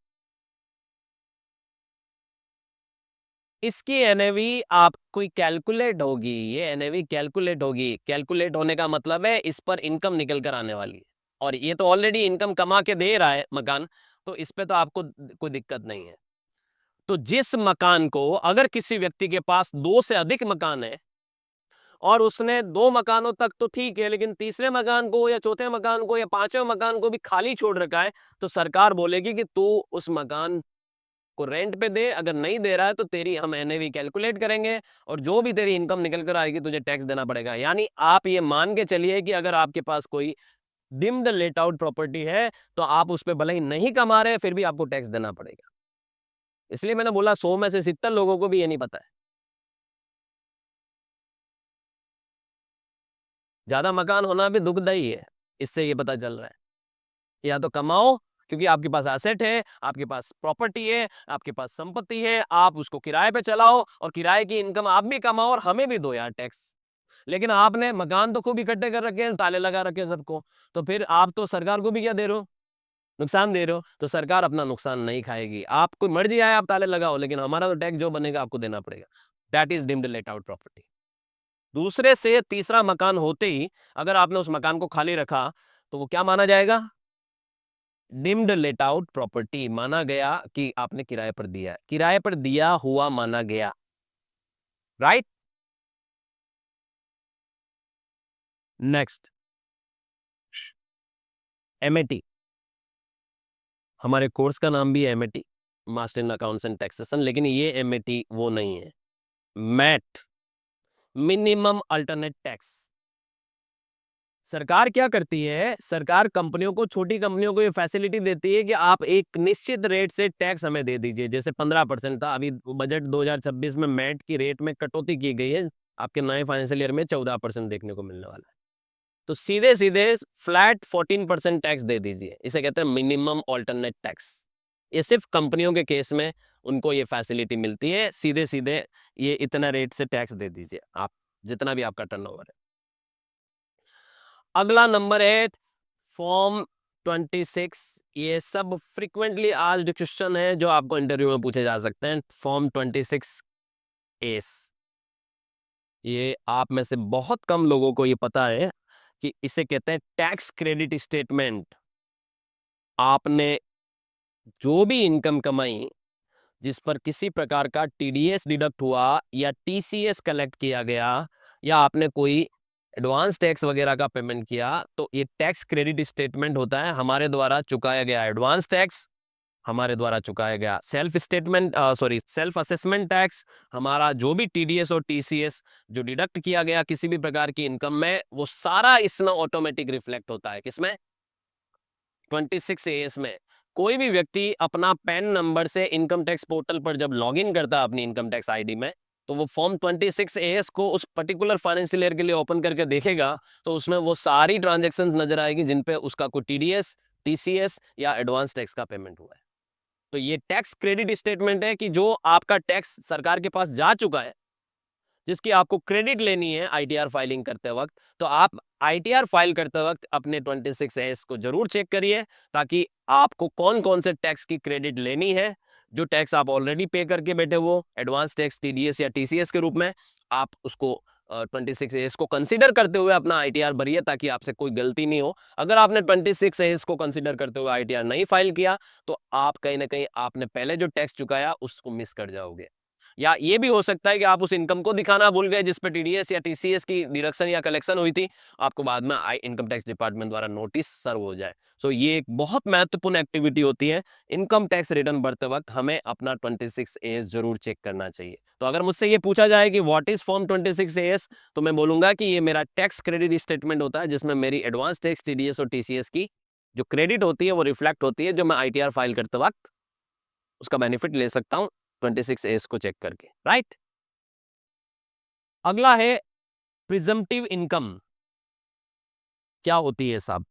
इसकी एनएवी आपको कैलकुलेट होगी, ये एनएवी कैलकुलेट होगी। कैलकुलेट होने का मतलब है इस पर इनकम निकल कर आने वाली है, और ये तो ऑलरेडी इनकम कमा के दे रहा है मकान, तो इस पे तो आपको कोई दिक्कत नहीं है। तो जिस मकान को, अगर किसी व्यक्ति के पास दो से अधिक मकान है और उसने दो मकानों तक तो ठीक है, लेकिन तीसरे मकान को या चौथे मकान को या पांचवें मकान को भी खाली छोड़ रखा है, तो सरकार बोलेगी कि तू उस मकान को रेंट पे दे। अगर नहीं दे रहा है तो तेरी हम एनएवी कैलकुलेट करेंगे, और जो भी तेरी इनकम निकल कर आएगी तुझे टैक्स देना पड़ेगा। यानी आप ये मान के चलिए कि अगर आपके पास कोई डिम्ड लेट आउट प्रॉपर्टी है, तो आप उस पर भले ही नहीं कमा रहे, फिर भी आपको टैक्स देना पड़ेगा। इसलिए मैंने बोला 100 में से 70 लोगों को भी ये नहीं पता है। ज्यादा मकान होना भी दुखदाई है, इससे ये पता चल रहा है। या तो कमाओ, क्योंकि आपके पास एसेट है, आपके पास प्रॉपर्टी है, आपके पास संपत्ति है, आप उसको किराए पे चलाओ और किराए की इनकम आप भी कमाओ और हमें भी दो यार टैक्स। लेकिन आपने मकान तो खूब इकट्ठे कर रखे हैं, ताले लगा रखे हैं सबको, तो फिर आप तो सरकार को भी क्या दे रहे हो, नुकसान दे रहे हो। तो सरकार अपना नुकसान नहीं खाएगी, आपको मर्जी आए आप ताले लगाओ, लेकिन हमारा तो टैक्स जो बनेगा आपको देना पड़ेगा। That is deemed let out property. दूसरे से तीसरा मकान होते ही अगर आपने उस मकान को खाली रखा, तो वो क्या माना जाएगा, डिम्ड लेट आउट प्रॉपर्टी माना गया, कि आपने किराए पर दिया, किराए पर दिया हुआ माना गया, राइट। Next, MAT. हमारे कोर्स का नाम भी है MAT, master in accounts and taxation, लेकिन ये एमएटी वो नहीं है। MAT, minimum alternate tax. सरकार क्या करती है, सरकार कंपनियों को, छोटी कंपनियों को ये फैसिलिटी देती है कि आप एक निश्चित रेट से टैक्स हमें दे दीजिए। जैसे 15% था, अभी बजट 2026 में मैट की रेट में कटौती की गई है, आपके नए फाइनेंशियल ईयर में 14% देखने को मिलने वाला है। तो सीधे सीधे फ्लैट 14% टैक्स दे दीजिए, इसे कहते हैं मिनिमम ऑल्टरनेट टैक्स। ये सिर्फ कंपनियों के केस में उनको ये फैसिलिटी मिलती है, सीधे सीधे ये इतना रेट से टैक्स दे दीजिए आप, जितना भी आपका टर्नओवर है। अगला नंबर है फॉर्म 26। ये सब फ्रीक्वेंटली आज क्वेश्चन है जो आपको इंटरव्यू में पूछे जा सकते हैं। फॉर्म 26 एस, ये आप में से बहुत कम लोगों को ये पता है कि इसे कहते हैं टैक्स क्रेडिट स्टेटमेंट। आपने जो भी इनकम कमाई जिस पर किसी प्रकार का टीडीएस डिडक्ट हुआ या टीसीएस कलेक्ट किया गया, या आपने कोई एडवांस टैक्स वगैरह का पेमेंट किया, तो ये टैक्स क्रेडिट स्टेटमेंट होता है। हमारे द्वारा चुकाया गया एडवांस टैक्स, हमारे द्वारा चुकाया गया self statement, sorry self assessment tax, हमारा जो भी टीडीएस और टीसीएस जो डिडक्ट किया गया किसी भी प्रकार की इनकम में, वो सारा इसमें ऑटोमेटिक रिफ्लेक्ट होता है। किसमें, 26 एएस में। कोई भी व्यक्ति अपना पैन नंबर से इनकम टैक्स पोर्टल पर जब लॉगिन करता है अपनी इनकम टैक्स आईडी में, तो वो फॉर्म 26 एएस को उस पर्टिकुलर फाइनेंशियल ईयर के लिए ओपन करके देखेगा, तो उसमें वो सारी ट्रांजैक्शंस नजर आएगी जिन पे उसका कोई टीडीएस, टीसीएस या एडवांस टैक्स का पेमेंट हुआ है। तो ये टैक्स क्रेडिट स्टेटमेंट है कि जो आपका टैक्स सरकार के पास जा चुका है, जिसकी आपको क्रेडिट लेनी है आईटीआर फाइलिंग करते वक्त, तो आप आईटीआर फाइल करते वक्त अपने 26 एस को जरूर चेक करिए, ताकि आपको कौन कौन से टैक्स की क्रेडिट लेनी है। जो टैक्स आप ऑलरेडी पे करके बैठे हो एडवांस टैक्स, टीडीएस या टीसीएस के रूप में, आप उसको 26 एस को कंसीडर करते हुए अपना आईटीआर भरिए, ताकि आपसे कोई गलती नहीं हो। अगर आपने 26 एस को कंसीडर करते हुए आईटीआर नहीं फाइल किया, तो आप कहीं ना कहीं आपने पहले जो टैक्स चुकाया उसको मिस कर जाओगे। या ये भी हो सकता है कि आप उस इनकम को दिखाना भूल गए जिस पे टीडीएस या टीसीएस की डिडक्शन या कलेक्शन हुई थी, आपको बाद में इनकम टैक्स डिपार्टमेंट द्वारा नोटिस सर्व हो जाए। सो ये एक बहुत महत्वपूर्ण एक्टिविटी होती है। इनकम टैक्स रिटर्न भरते वक्त हमें अपना 26 एएस जरूर चेक करना चाहिए। तो अगर मुझसे ये पूछा जाए कि व्हाट इज फॉर्म 26 एएस, तो मैं बोलूंगा कि ये मेरा टैक्स क्रेडिट स्टेटमेंट होता है, जिसमें मेरी एडवांस टैक्स, टीडीएस और टीसीएस की जो क्रेडिट होती है वो रिफ्लेक्ट होती है, जो मैं आईटीआर फाइल करते वक्त उसका बेनिफिट ले सकता हूं 26 एस को चेक करके, राइट। अगला है प्रिजम्पटिव इनकम। क्या होती है साहब,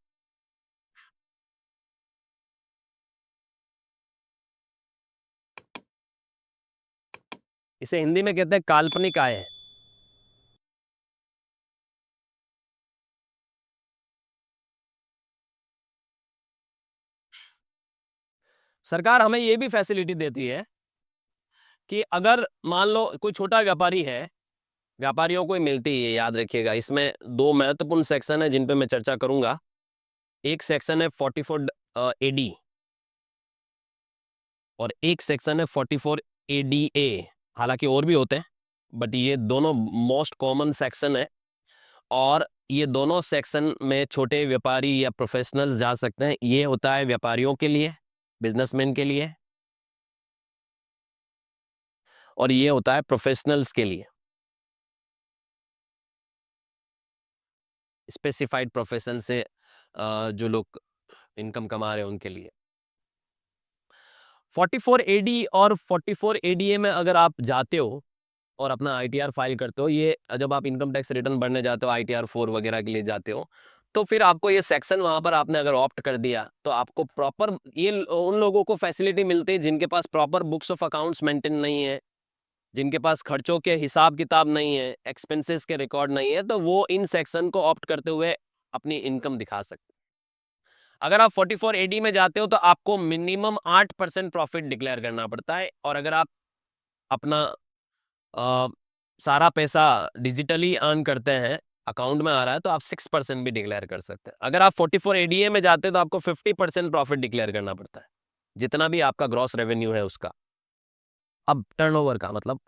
इसे हिंदी में कहते हैं काल्पनिक आय है। सरकार हमें ये भी फैसिलिटी देती है कि अगर मान लो कोई छोटा व्यापारी है, व्यापारियों को ही मिलती है, याद रखिएगा। इसमें दो महत्वपूर्ण सेक्शन है जिन पे मैं चर्चा करूंगा। एक सेक्शन है 44 एडी और एक सेक्शन है 44 एडीए। हालांकि और भी होते हैं, बट ये दोनों मोस्ट कॉमन सेक्शन है। और ये दोनों सेक्शन में छोटे व्यापारी या प्रोफेशनल्स जा सकते हैं। ये होता है व्यापारियों के लिए, बिजनेसमैन के लिए, और ये होता है प्रोफेशनल्स के लिए, स्पेसिफाइड प्रोफेशन से जो लोग इनकम कमा रहे हैं उनके लिए। 44 एडी और 44 एडीए में अगर आप जाते हो और अपना आईटीआर फाइल करते हो, ये जब आप इनकम टैक्स रिटर्न भरने जाते हो, आईटीआर 4 वगैरह के लिए जाते हो, तो फिर आपको ये सेक्शन वहां पर आपने अगर ऑप्ट कर दिया तो आपको प्रॉपर ये उन लोगों को फैसिलिटी मिलती है जिनके पास proper books of accounts maintain नहीं है, जिनके पास खर्चों के हिसाब किताब नहीं है, एक्सपेंसेस के रिकॉर्ड नहीं है, तो वो इन सेक्शन को ऑप्ट करते हुए अपनी इनकम दिखा सकते हैं। अगर आप 44 एडी में जाते हो तो आपको मिनिमम 8% प्रॉफिट डिक्लेयर करना पड़ता है, और अगर आप अपना अ, सारा पैसा डिजिटली अर्न करते हैं, अकाउंट में आ रहा है, तो आप 6% भी डिक्लेयर कर सकते हैं। अगर आप 44 एडीए में जाते हैं तो आपको 50% प्रॉफिट डिक्लेयर करना पड़ता है, जितना भी आपका ग्रॉस रेवेन्यू है उसका। अब टर्नओवर का मतलब,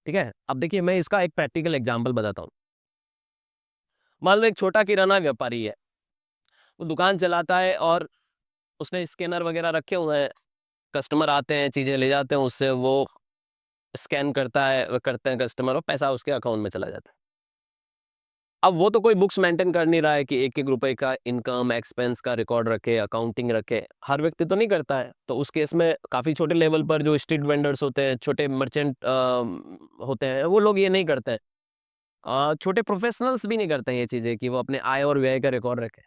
ठीक है, अब देखिए मैं इसका एक प्रैक्टिकल एग्जांपल बताता हूँ। मान लो एक छोटा किराना व्यापारी है, वो दुकान चलाता है और उसने स्कैनर वगैरह रखे हुए हैं, कस्टमर आते हैं, चीजें ले जाते हैं उससे, वो स्कैन करता है, वो करते हैं कस्टमर, और पैसा उसके अकाउंट में चला जाता है। अब वो तो कोई बुक्स मेंटेन कर नहीं रहा है कि एक एक रुपए का इनकम एक्सपेंस का रिकॉर्ड रखे, अकाउंटिंग रखे, हर व्यक्ति तो नहीं करता है। तो उस केस में काफी छोटे लेवल पर जो स्ट्रीट वेंडर्स होते हैं, छोटे मर्चेंट होते हैं, वो लोग ये नहीं करते हैं। छोटे प्रोफेशनल्स भी नहीं करते हैं ये चीजें कि वो अपने आय और व्यय का रिकॉर्ड रखें।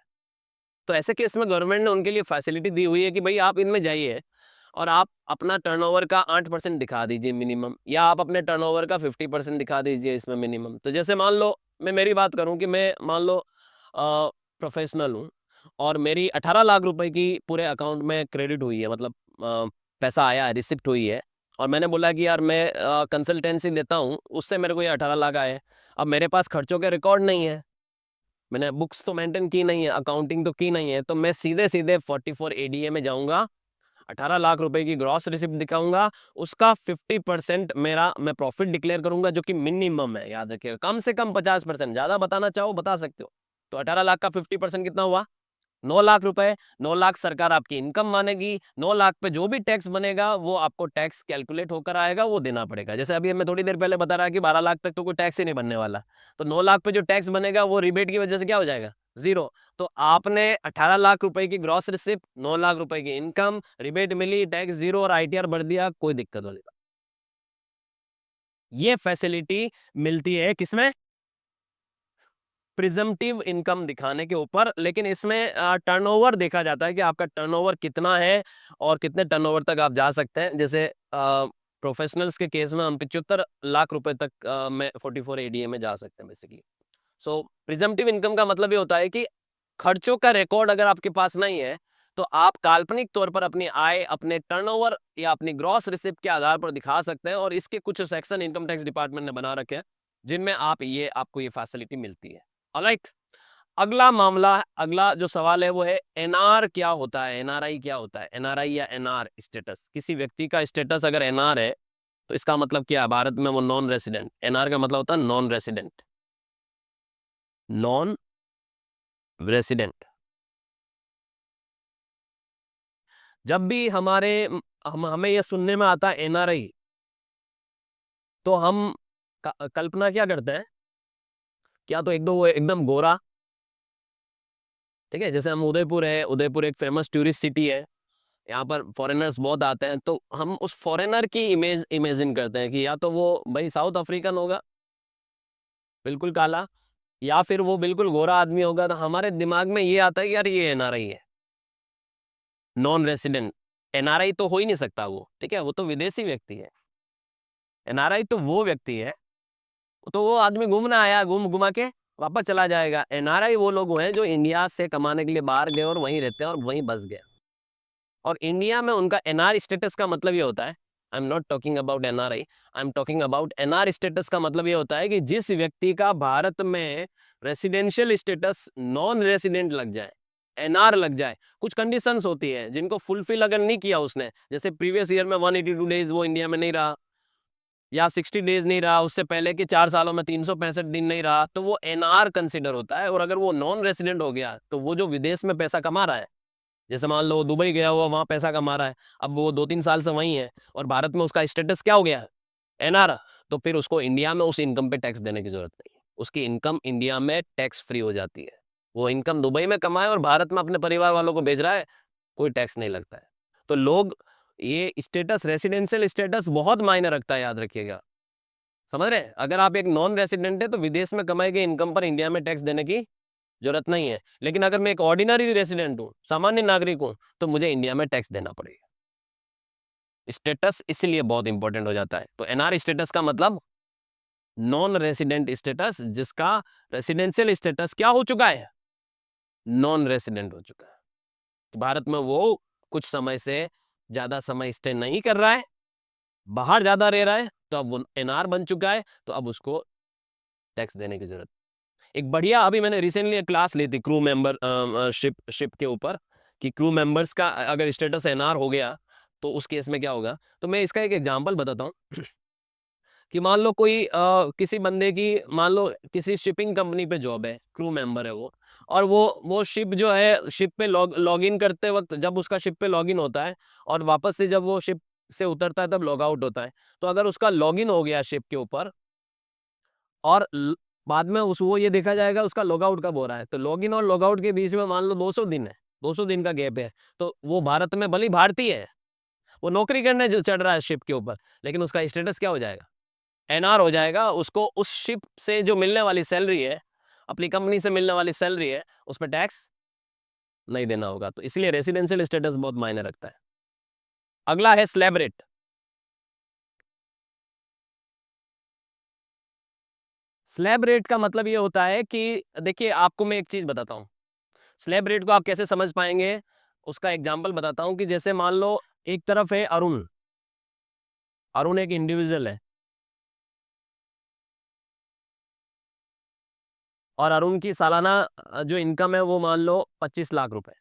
तो ऐसे केस में गवर्नमेंट ने उनके लिए फैसिलिटी दी हुई है कि भाई आप इनमें जाइए और आप अपना टर्नओवर का 8% दिखा दीजिए मिनिमम, या आप अपने टर्नओवर का 50% दिखा दीजिए इसमें मिनिमम। तो जैसे मान लो मैं मेरी बात करूं कि मैं मान लो प्रोफेशनल हूं और मेरी 18 लाख रुपए की पूरे अकाउंट में क्रेडिट हुई है, मतलब पैसा आया है, रिसिप्ट हुई है, और मैंने बोला कि यार मैं कंसल्टेंसी देता हूँ, उससे मेरे को ये 18 लाख आए। अब मेरे पास खर्चों के रिकॉर्ड नहीं है, मैंने बुक्स तो मेंटेन की नहीं है, अकाउंटिंग तो की नहीं है, तो मैं सीधे सीधे 44 एडीए में जाऊंगा, 18 लाख रुपए की ग्रॉस रिसिप्ट दिखाऊंगा, उसका 50% मेरा मैं प्रॉफिट डिक्लेयर करूंगा, जो कि मिनिमम है, याद रखिएगा। कम से कम 50%, ज्यादा बताना चाहो बता सकते हो। तो 18 लाख का 50% कितना हुआ? 9 लाख रुपए। 9 लाख सरकार आपकी इनकम मानेगी। 9 लाख पे जो भी टैक्स बनेगा वो आपको टैक्स कैलकुलेट होकर आएगा, वो देना पड़ेगा। जैसे अभी मैं थोड़ी देर पहले बता रहा कि 12 लाख तक तो कोई टैक्स ही नहीं बनने वाला, तो 9 लाख पे जो टैक्स बनेगा वो रिबेट की वजह से क्या हो जाएगा? जीरो। तो आपने 18 लाख रुपए की ग्रॉस रिसिप्ट, 9 लाख रुपए की इनकम, रिबेट मिली, टैक्स जीरो और आईटीआर भर दिया, कोई दिक्कत वाली बात। ये फैसिलिटी मिलती है किसमें? प्रिजम्पटिव इनकम दिखाने के ऊपर। लेकिन इसमें टर्नओवर देखा जाता है कि आपका टर्नओवर कितना है और कितने टर्नओवर तक आप जा सकते हैं। जैसे प्रोफेशनल्स के केस में हम 75 लाख रुपए तक में 44 एडीए में जा सकते हैं बेसिकली। सो प्रिजम्पटिव इनकम का मतलब ये होता है कि खर्चों का रिकॉर्ड अगर आपके पास नहीं है तो आप काल्पनिक तौर पर अपनी आय अपने टर्नओवर या अपनी ग्रॉस रिसिप्ट के आधार पर दिखा सकते हैं, और इसके कुछ सेक्शन इनकम टैक्स डिपार्टमेंट ने बना रखे हैं जिनमें आपको ये फैसिलिटी मिलती है। ऑलराइट, अगला मामला, अगला जो सवाल है वो है एनआर क्या होता है, एनआरआई क्या होता है। एनआरआई या एनआर स्टेटस, किसी व्यक्ति का स्टेटस अगर एनआर है तो इसका मतलब क्या है? भारत में वो नॉन रेसिडेंट। एनआर का मतलब होता है नॉन रेसिडेंट, नॉन रेसिडेंट। जब भी हमें यह सुनने में आता है एनआरआई, तो हम कल्पना क्या करते हैं? क्या तो एक दो वो एकदम गोरा, ठीक है, जैसे हम उदयपुर है, उदयपुर एक फेमस टूरिस्ट सिटी है, यहाँ पर फॉरेनर्स बहुत आते हैं, तो हम उस फॉरेनर की इमेजिन करते हैं कि या तो वो भाई साउथ अफ्रीकन होगा, बिल्कुल काला, या फिर वो बिल्कुल गोरा आदमी होगा। तो हमारे दिमाग में ये आता है कि यार ये एनआरआई है, नॉन रेसिडेंट। एनआरआई तो हो ही नहीं सकता वो, ठीक है, वो तो विदेशी व्यक्ति है। एनआरआई तो वो व्यक्ति है, तो वो आदमी घूमना आया, घूम घुमा के वापस चला जाएगा। एनआरआई वो लोग हैं जो इंडिया से कमाने के लिए बाहर गए और वहीं रहते हैं और वहीं बस गए। और इंडिया में उनका एनआर स्टेटस का मतलब ये होता है, I am not talking about NRI, I am talking about NR status का मतलब ये होता है कि जिस व्यक्ति का भारत में रेसिडेंशियल स्टेटस नॉन रेसिडेंट लग जाए, एनआर लग जाए, कुछ कंडीशंस होती है जिनको फुलफिल अगर नहीं किया उसने, जैसे प्रीवियस ईयर में 182 डेज वो इंडिया में नहीं रहा, या 60 डेज नहीं रहा, उससे पहले के 4 सालों में 365 दिन नहीं रहा, तो वो एनआर कंसिडर होता है। और अगर वो नॉन रेसिडेंट हो गया तो वो जो विदेश में पैसा कमा रहा है, जैसे मान लो दुबई गया हुआ वहां पैसा कमा रहा है, अब वो 2-3 साल से वहीं है और भारत में उसका स्टेटस क्या हो गया है, एनआर, तो फिर उसको इंडिया में उस इनकम पे टैक्स देने की जरूरत नहीं है। उसकी इनकम इंडिया में टैक्स फ्री हो जाती है। वो इनकम दुबई में कमाए और भारत में अपने परिवार वालों को भेज रहा है, कोई टैक्स नहीं लगता है। तो लोग, ये स्टेटस, रेसिडेंशियल स्टेटस बहुत मायने रखता है, याद रखिएगा। समझ रहे हैं? अगर आप एक नॉन रेसिडेंट है तो विदेश में कमाई गई इनकम पर इंडिया में टैक्स देने की जरूरत नहीं है, लेकिन अगर मैं एक ऑर्डिनरी रेसिडेंट हूं, सामान्य नागरिक हूं, तो मुझे इंडिया में टैक्स देना पड़ेगा। स्टेटस इसलिए बहुत इंपॉर्टेंट हो जाता है। तो एनआर स्टेटस का मतलब नॉन रेसिडेंट स्टेटस, जिसका रेसिडेंशियल स्टेटस क्या हो चुका है, नॉन रेसिडेंट हो चुका है। तो भारत में वो कुछ समय से ज्यादा समय स्टे नहीं कर रहा है, बाहर ज्यादा रह रहा है, तो अब वो एनआर बन चुका है, तो अब उसको टैक्स देने की जरूरत। एक बढ़िया, अभी मैंने रिसेंटली एक क्लास ली थी क्रू मेंबर शिप के ऊपर, कि क्रू मेंबर्स का अगर स्टेटस एनआर हो गया तो उस केस में क्या होगा। तो मैं इसका एक एग्जांपल बताता हूँ कि मान लो कोई किसी बंदे की, मान लो किसी शिपिंग कंपनी पे जॉब है, क्रू मेंबर है वो, और वो शिप जो है, शिप पे लॉग इन करते वक्त, जब उसका शिप पे लॉग इन होता है और वापस से जब वो शिप से उतरता है तब लॉग आउट होता है, तो अगर उसका लॉग इन हो गया शिप के ऊपर और बाद में उस वो ये देखा जाएगा उसका लॉग आउट कब हो रहा है, तो लॉग इन और लॉग आउट के बीच में मान लो 200 दिन है, 200 दिन का गैप है, तो वो भारत में भली भारतीय है, वो नौकरी करने जो चढ़ रहा है शिप के ऊपर, लेकिन उसका स्टेटस क्या हो जाएगा, एनआर हो जाएगा। उसको उस शिप से जो मिलने वाली सैलरी है, अपनी कंपनी से मिलने वाली सैलरी है, उस पर टैक्स नहीं देना होगा। तो इसलिए रेसिडेंशियल स्टेटस बहुत मायने रखता है। अगला है स्लैब रेट। स्लैब रेट का मतलब ये होता है कि देखिए, आपको मैं एक चीज बताता हूँ, स्लैब रेट को आप कैसे समझ पाएंगे, उसका एग्जाम्पल बताता हूँ कि जैसे मान लो एक तरफ है अरुण, अरुण एक इंडिविजुअल है और अरुण की सालाना जो इनकम है वो मान लो 25 लाख रुपए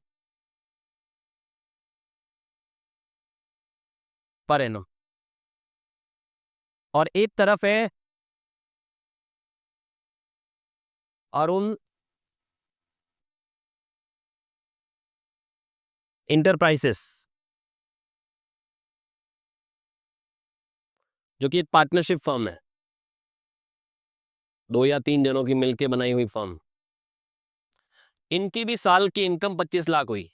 पर एनम। और एक तरफ है अरुण इंटरप्राइजेस, जो कि एक पार्टनरशिप फर्म है, 2 या 3 जनों की मिलकर बनाई हुई फर्म। इनकी भी साल की इनकम 25 लाख हुई।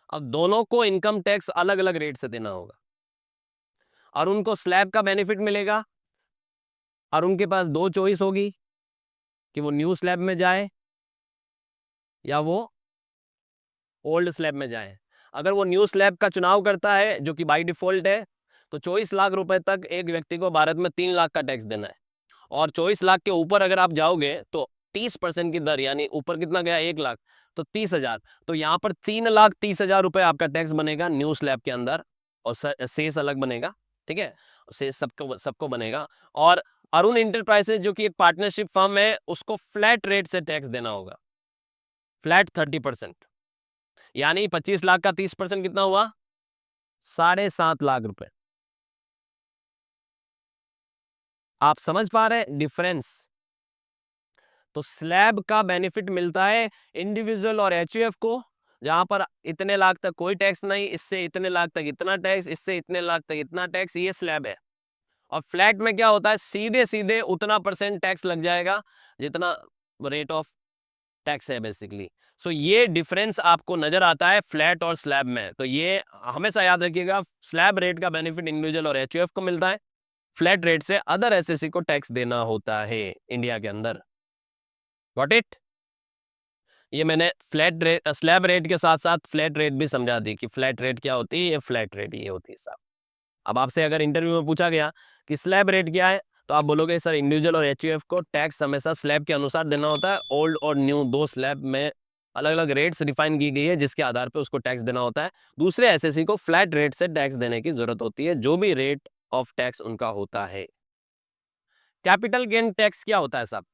अब दोनों को इनकम टैक्स अलग अलग रेट से देना होगा। अरुण को स्लैब का बेनिफिट मिलेगा, अरुण के पास दो चॉइस होगी कि वो न्यू स्लैब में जाए या वो ओल्ड स्लैब में जाए। अगर वो न्यू स्लैब का चुनाव करता है, जो कि बाई डिफॉल्ट है, तो 24 लाख रुपए तक एक व्यक्ति को भारत में 3 लाख का टैक्स देना है। और 24 लाख के ऊपर अगर आप जाओगे तो 30% की दर, यानी ऊपर कितना गया 1 लाख, तो 30 हजार, तो यहाँ पर 3,30,000 रुपए आपका टैक्स बनेगा न्यू स्लैब के अंदर, और शेष अलग बनेगा। ठीक है, शेष सबको सबको बनेगा। और अरुण इंटरप्राइजेज जो कि एक पार्टनरशिप फर्म है, उसको फ्लैट रेट से टैक्स देना होगा, फ्लैट 30%, यानी 25 लाख का 30% कितना हुआ, 7.5 लाख रुपए। आप समझ पा रहे हैं डिफरेंस? तो स्लैब का बेनिफिट मिलता है इंडिविजुअल और एचयूएफ को, जहां पर इतने लाख तक कोई टैक्स नहीं, इससे इतने लाख तक इतना टैक्स, इससे इतने लाख तक इतना टैक्स, ये स्लैब है। और फ्लैट में क्या होता है, सीधे सीधे उतना परसेंट टैक्स लग जाएगा जितना रेट ऑफ टैक्स है बेसिकली। सो ये डिफरेंस आपको नजर आता है फ्लैट और स्लैब में। तो ये हमेशा याद रखिएगा, स्लैब रेट का बेनिफिट इंडिविजुअल और एचयूएफ को मिलता है, फ्लैट रेट से अदर एसएससी को टैक्स देना होता है इंडिया के अंदर। Got it? ये मैंने फ्लैट रेट, स्लैब रेट के साथ साथ फ्लैट रेट भी समझा दी कि फ्लैट रेट क्या होती है, ये फ्लैट रेट ये होती है साहब। अब आपसे अगर इंटरव्यू में पूछा गया कि स्लैब रेट क्या है, तो आप बोलोगे सर इंडिविजुअल और एचयूएफ को टैक्स हमेशा स्लैब के अनुसार देना होता है। ओल्ड और न्यू दो स्लैब में अलग अलग रेट्स डिफाइन की गई है, जिसके आधार पर उसको टैक्स देना होता है। दूसरे एसएससी को फ्लैट रेट से टैक्स देने की जरूरत होती है, जो भी रेट ऑफ टैक्स उनका होता है। कैपिटल गेन टैक्स क्या होता है साहब?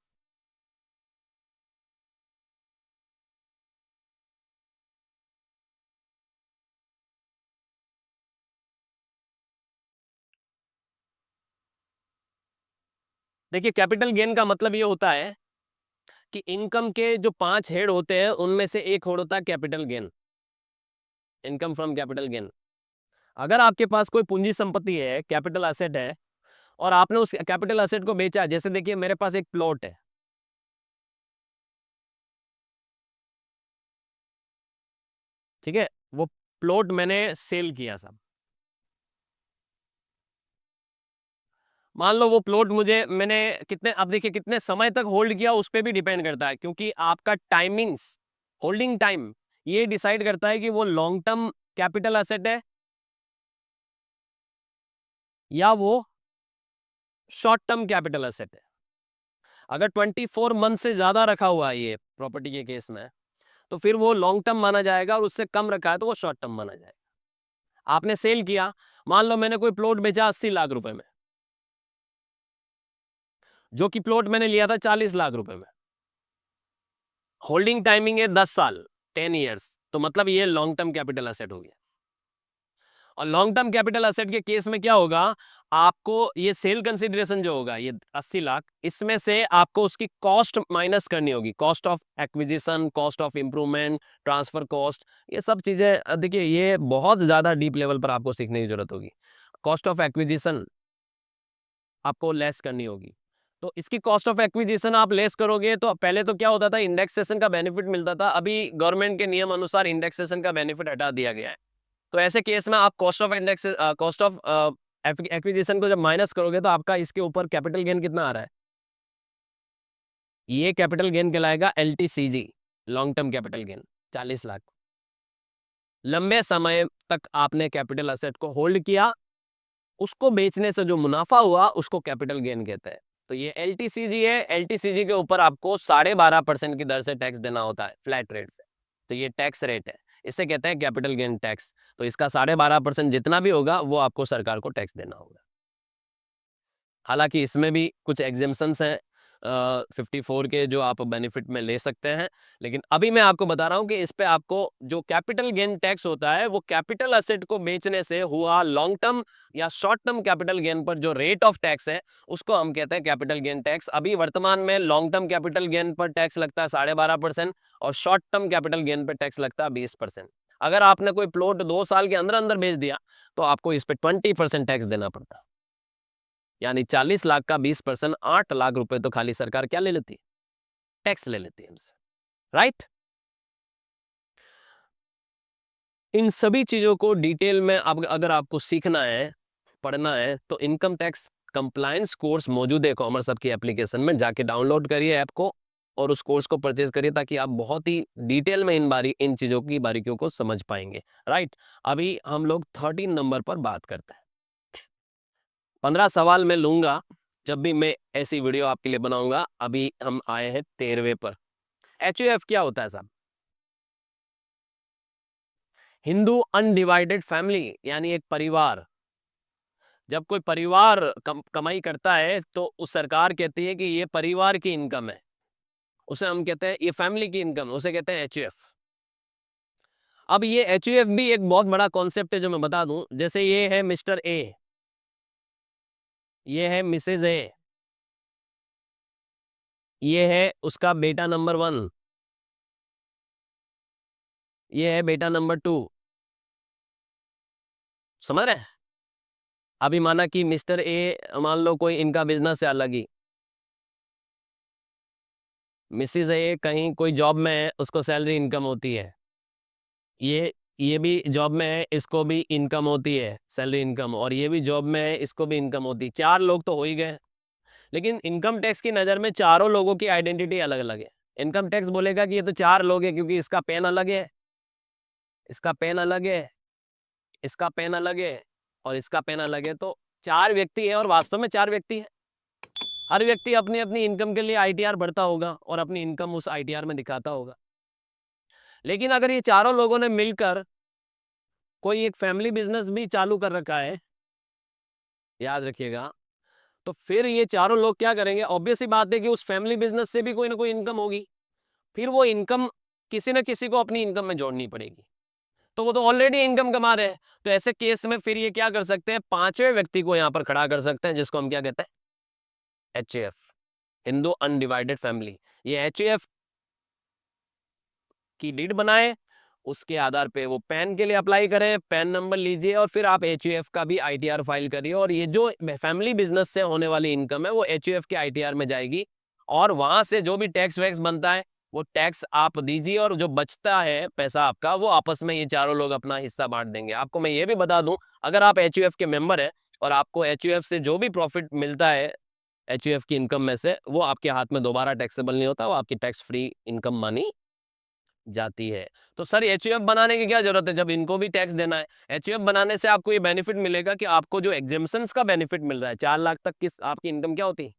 देखिए, कैपिटल गेन का मतलब ये होता है कि इनकम के जो 5 हेड होते हैं उनमें से एक हेड होता है capital gain, income from capital gain. अगर आपके पास कोई पूंजी संपत्ति है, कैपिटल एसेट है, और आपने उस कैपिटल एसेट को बेचा, जैसे देखिए मेरे पास एक प्लॉट है, ठीक है, वो प्लॉट मैंने सेल किया साहब। मान लो वो प्लॉट मुझे मैंने कितने, अब देखिए कितने समय तक होल्ड किया उस पर भी डिपेंड करता है, क्योंकि आपका टाइमिंग्स, होल्डिंग टाइम, ये डिसाइड करता है कि वो लॉन्ग टर्म कैपिटल एसेट है या वो शॉर्ट टर्म कैपिटल एसेट है। अगर 24 मंथ से ज्यादा रखा हुआ है ये प्रॉपर्टी के केस में, तो फिर वो लॉन्ग टर्म माना जाएगा, और उससे कम रखा है तो वो शॉर्ट टर्म माना जाएगा। आपने सेल किया, मान लो मैंने कोई प्लॉट बेचा 80 लाख रुपए में, जो कि प्लॉट मैंने लिया था 40 लाख रुपए में। होल्डिंग टाइमिंग है 10 साल, 10 ईयर्स, तो मतलब ये लॉन्ग टर्म कैपिटल एसेट हो गया। और लॉन्ग टर्म कैपिटल एसेट के केस में क्या होगा, आपको ये सेल कंसिडरेशन जो होगा, ये 80 लाख, इसमें से आपको उसकी कॉस्ट माइनस करनी होगी, cost of acquisition, cost of improvement, transfer cost, ये सब चीजें देखिए ये बहुत ज्यादा डीप लेवल पर आपको सीखने की जरूरत होगी। कॉस्ट ऑफ एक्विजिशन आपको लेस करनी होगी, तो इसकी कॉस्ट ऑफ एक्विजिशन आप लेस करोगे, तो पहले तो क्या होता था, इंडेक्सेशन का बेनिफिट मिलता था, अभी गवर्नमेंट के नियम अनुसार इंडेक्सेशन का बेनिफिट हटा दिया गया है। तो ऐसे केस में आप cost of index, cost of acquisition को जब माइनस करोगे, तो आपका इसके ऊपर कैपिटल गेन कितना आ रहा है, ये कैपिटल गेन कहलाएगा LTCG, long term capital gain, 40 lakh. लंबे समय तक आपने कैपिटल एसेट को होल्ड किया, उसको बेचने से जो मुनाफा हुआ उसको कैपिटल गेन कहते हैं। तो ये एलटीसीजी है, एलटीसीजी के ऊपर आपको 12.5% की दर से टैक्स देना होता है, फ्लैट रेट से। तो ये टैक्स रेट है, इसे कहते हैं कैपिटल गेन टैक्स। तो इसका 12.5% जितना भी होगा वो आपको सरकार को टैक्स देना होगा। हालांकि इसमें भी कुछ एग्जेम्पशंस हैं, 54 के, जो आप बेनिफिट में ले सकते हैं, लेकिन अभी मैं आपको बता रहा हूं कि इस पे आपको जो कैपिटल गेन टैक्स होता है, वो कैपिटल एसेट को बेचने से हुआ लॉन्ग टर्म या शॉर्ट टर्म कैपिटल गेन पर जो रेट ऑफ टैक्स है, उसको हम कहते हैं कैपिटल गेन टैक्स। अभी वर्तमान में लॉन्ग टर्म कैपिटल गेन पर टैक्स लगता है 12.5%, और शॉर्ट टर्म कैपिटल गेन पर टैक्स लगता है 20%। अगर आपने कोई प्लॉट 2 साल के अंदर अंदर बेच दिया, तो आपको इस पर 20% टैक्स देना पड़ता है। यानी 40 लाख का 20%, 8 लाख रुपए तो खाली सरकार क्या ले लेती है, टैक्स ले लेती है हमसे, राइट। इन सभी चीजों को डिटेल में अब अगर आपको सीखना है, पढ़ना है, तो इनकम टैक्स कंप्लायंस कोर्स मौजूद है कॉमर्स हब की एप्लीकेशन में, जाके डाउनलोड करिए ऐप को और उस कोर्स को परचेज करिए, ताकि आप बहुत ही डिटेल में इन चीजों की बारीकियों को समझ पाएंगे, राइट। अभी हम लोग 13 नंबर पर बात करते हैं। 15 सवाल मैं लूंगा जब भी मैं ऐसी वीडियो आपके लिए बनाऊंगा। अभी हम आए हैं 13वें पर। एचयूएफ क्या होता है साहब? हिंदू अनडिवाइडेड फैमिली, यानी एक परिवार। जब कोई परिवार कमाई करता है, तो उस सरकार कहती है कि ये परिवार की इनकम है, उसे हम कहते हैं, ये फैमिली की इनकम, उसे कहते हैं एचयूएफ। अब ये एचयूएफ भी एक बहुत बड़ा कॉन्सेप्ट है, जो मैं बता दूं। जैसे ये है मिस्टर ए, ये है मिसेज ए, ये है उसका बेटा नंबर 1, ये है बेटा नंबर 2। समझ रहे हैं? अभी माना कि मिस्टर ए, मान लो कोई इनका बिजनेस है अलग ही, मिसिज ए कहीं कोई जॉब में है, उसको सैलरी इनकम होती है, ये भी जॉब में है, इसको भी इनकम होती है, सैलरी इनकम, और ये भी जॉब में है, इसको भी इनकम होती है। 4 लोग तो हो ही गए। लेकिन इनकम टैक्स की नज़र में चारों लोगों की आइडेंटिटी अलग अलग है। इनकम टैक्स बोलेगा कि ये तो 4 लोग हैं, क्योंकि इसका पेन अलग है, इसका पेन अलग है, इसका पेन अलग है, और इसका पेन अलग है, तो 4 व्यक्ति है और वास्तव में 4 व्यक्ति है। हर व्यक्ति अपनी अपनी इनकम के लिए आईटीआर भरता होगा और अपनी इनकम उस आईटीआर में दिखाता होगा। लेकिन अगर ये चारों लोगों ने मिलकर कोई एक फैमिली बिजनेस भी चालू कर रखा है, याद रखिएगा, तो फिर ये चारों लोग क्या करेंगे? ऑब्वियस सी बात है कि उस फैमिली बिजनेस से भी कोई ना कोई इनकम होगी, फिर वो इनकम किसी न किसी को अपनी इनकम में जोड़नी पड़ेगी। तो वो तो ऑलरेडी इनकम कमा रहे हैं, तो ऐसे केस में फिर ये क्या कर सकते हैं? पांचवें व्यक्ति को यहां पर खड़ा कर सकते हैं, जिसको हम क्या कहते हैं? HAF, Hindu undivided family. ये HAF की लीड बनाए, उसके आधार पे वो पैन के लिए अप्लाई करें, पैन नंबर लीजिए और फिर आप HAF का भी आईटीआर फाइल करिए, और ये जो फैमिली बिजनेस से होने वाली इनकम है वो HAF के आईटीआर में जाएगी, और वहां से जो भी टैक्स वैक्स बनता है वो टैक्स आप दीजिए, और जो बचता है पैसा आपका वो आपस में ये चारों लोग अपना हिस्सा बांट देंगे। आपको मैं ये भी बता दूं, अगर आप HAF के मेंबर हैं और आपको HAF से जो भी प्रॉफिट मिलता है HAF की इनकम में से, वो आपके हाथ में दोबारा टैक्सेबल नहीं होता, वो आपकी टैक्स फ्री इनकम मानी जाती है। तो सर HUF बनाने की क्या जरूरत है जब इनको भी टैक्स देना है? HUF बनाने से आपको ये बेनिफिट मिलेगा कि आपको जो एग्जेम्पशंस का बेनिफिट मिल रहा है, 4 लाख तक की आपकी इनकम क्या होती है?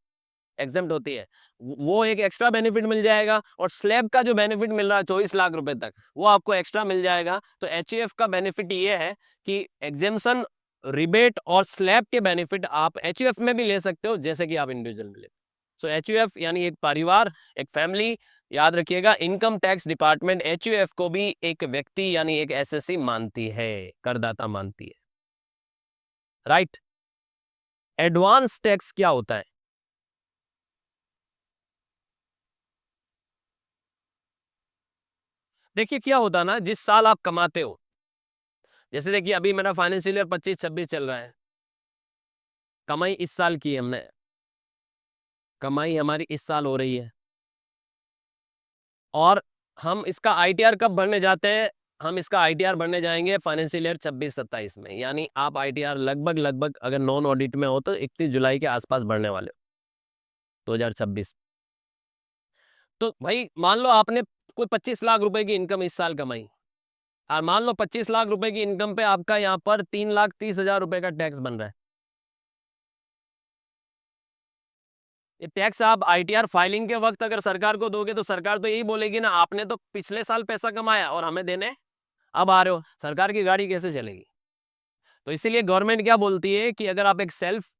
एग्जेम्प्ट होती है। वो एक एक्स्ट्रा बेनिफिट मिल जाएगा, और स्लैब का जो बेनिफिट मिल रहा है 24 लाख रुपए तक, वो आपको एक्स्ट्रा मिल जाएगा। तो HUF का बेनिफिट ये है कि एग्जेम्पशन, रिबेट और स्लैब के बेनिफिट आप HUF में भी ले सकते हो, जैसे कि आप इंडिविजुअल में लेते हो। सो HUF यानी एक परिवार, एक फैमिली। याद रखिएगा, इनकम टैक्स डिपार्टमेंट HUF को भी एक व्यक्ति यानी एक SSC मानती है, करदाता मानती है, राइट। एडवांस टैक्स क्या होता है? देखिए क्या होता है ना, जिस साल आप कमाते हो, जैसे देखिए अभी मेरा फाइनेंशियल ईयर 25-26 चल रहा है, कमाई इस साल की है हमने, कमाई हमारी इस साल हो रही है, और हम इसका आईटीआर कब भरने जाते हैं? हम इसका आईटीआर भरने जाएंगे फाइनेंशियल ईयर 26-27 में, यानी आप आईटीआर लगभग लगभग अगर नॉन ऑडिट में हो तो 31 जुलाई के आसपास भरने वाले हो 2026। तो भाई मान लो आपने कोई 25 लाख रुपए की इनकम इस साल कमाई, और मान लो 25 लाख रुपए की इनकम पे आपका यहाँ पर 3,30,000 रुपए का टैक्स बन रहा है। ये टैक्स आप आईटीआर फाइलिंग के वक्त अगर सरकार को दोगे तो सरकार तो यही बोलेगी ना, आपने तो पिछले साल पैसा कमाया और हमें देने अब आ रहे हो, सरकार की गाड़ी कैसे चलेगी? तो इसीलिए गवर्नमेंट क्या बोलती है कि अगर आप एक सेल्फ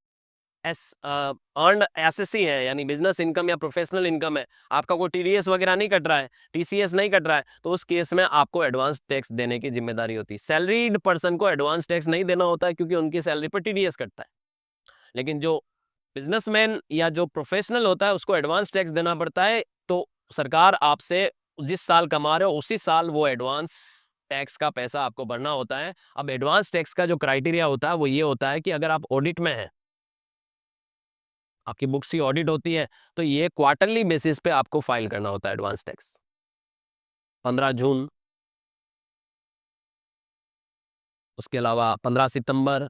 अर्न्ड एसएससी है, यानी बिजनेस इनकम या प्रोफेशनल इनकम है, आपका कोई टीडीएस वगैरह नहीं कट रहा है, टीसीएस नहीं कट रहा है, तो उस केस में आपको एडवांस टैक्स देने की जिम्मेदारी होती है। सैलरीड पर्सन को एडवांस टैक्स नहीं देना होता है, क्योंकि उनकी सैलरी पर टीडीएस कटता है। लेकिन जो बिजनेसमैन या जो प्रोफेशनल होता है उसको एडवांस टैक्स देना पड़ता है। तो सरकार आपसे जिस साल कमा रहे हो उसी साल वो एडवांस टैक्स का पैसा आपको भरना होता है। अब एडवांस टैक्स का जो क्राइटेरिया होता है वो ये होता है कि अगर आप ऑडिट में हैं, आपकी बुक्स की ऑडिट होती है, तो ये क्वार्टरली बेसिस पे आपको फाइल करना होता है एडवांस टैक्स। 15 जून, उसके अलावा 15 सितंबर,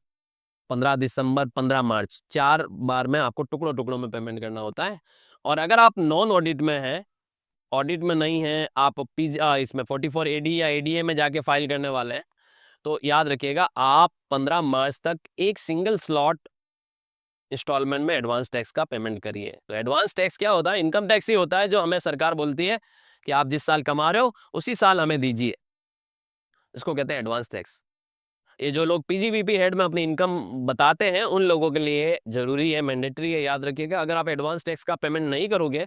15 दिसंबर, 15 मार्च, 4 बार में आपको टुकड़ों टुकड़ों में पेमेंट करना होता है। और अगर आप नॉन ऑडिट में हैं, ऑडिट में नहीं है, आप इसमें 44AD या ADA में जाके फाइल करने वाले हैं, तो याद रखिएगा आप 15 मार्च तक एक सिंगल स्लॉट इंस्टॉलमेंट में एडवांस टैक्स का पेमेंट करिए। तो एडवांस टैक्स क्या होता है? इनकम टैक्स ही होता है जो हमें सरकार बोलती है कि आप जिस साल कमा रहे हो उसी साल हमें दीजिए, इसको कहते हैं एडवांस टैक्स। ये जो लोग पीजीबीपी हेड में अपनी इनकम बताते हैं उन लोगों के लिए जरूरी है, मैंडेटरी है। याद रखिएगा, अगर आप एडवांस टैक्स का पेमेंट नहीं करोगे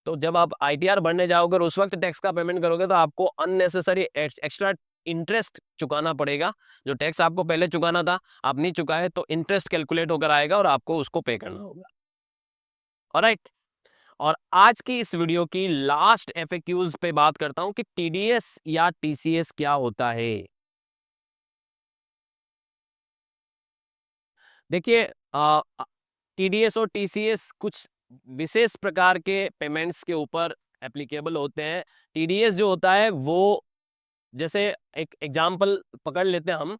तो जब आप आईटीआर भरने जाओगे और उस वक्त टैक्स का पेमेंट करोगे तो आपको अननेसेसरी एक्स्ट्रा इंटरेस्ट चुकाना पड़ेगा। जो टैक्स आपको पहले चुकाना था आप नहीं चुकाए, तो इंटरेस्ट कैलकुलेट होकर आएगा और आपको उसको पे करना होगा। ऑलराइट, और आज की इस वीडियो की लास्ट एफएक्यूज पे बात करता हूं कि टीडीएस या टीसीएस क्या होता है। देखिए, टीडीएस और टीसीएस कुछ विशेष प्रकार के पेमेंट्स के ऊपर एप्लीकेबल होते हैं। टीडीएस जो होता है वो, जैसे एक एग्जांपल पकड़ लेते हैं हम,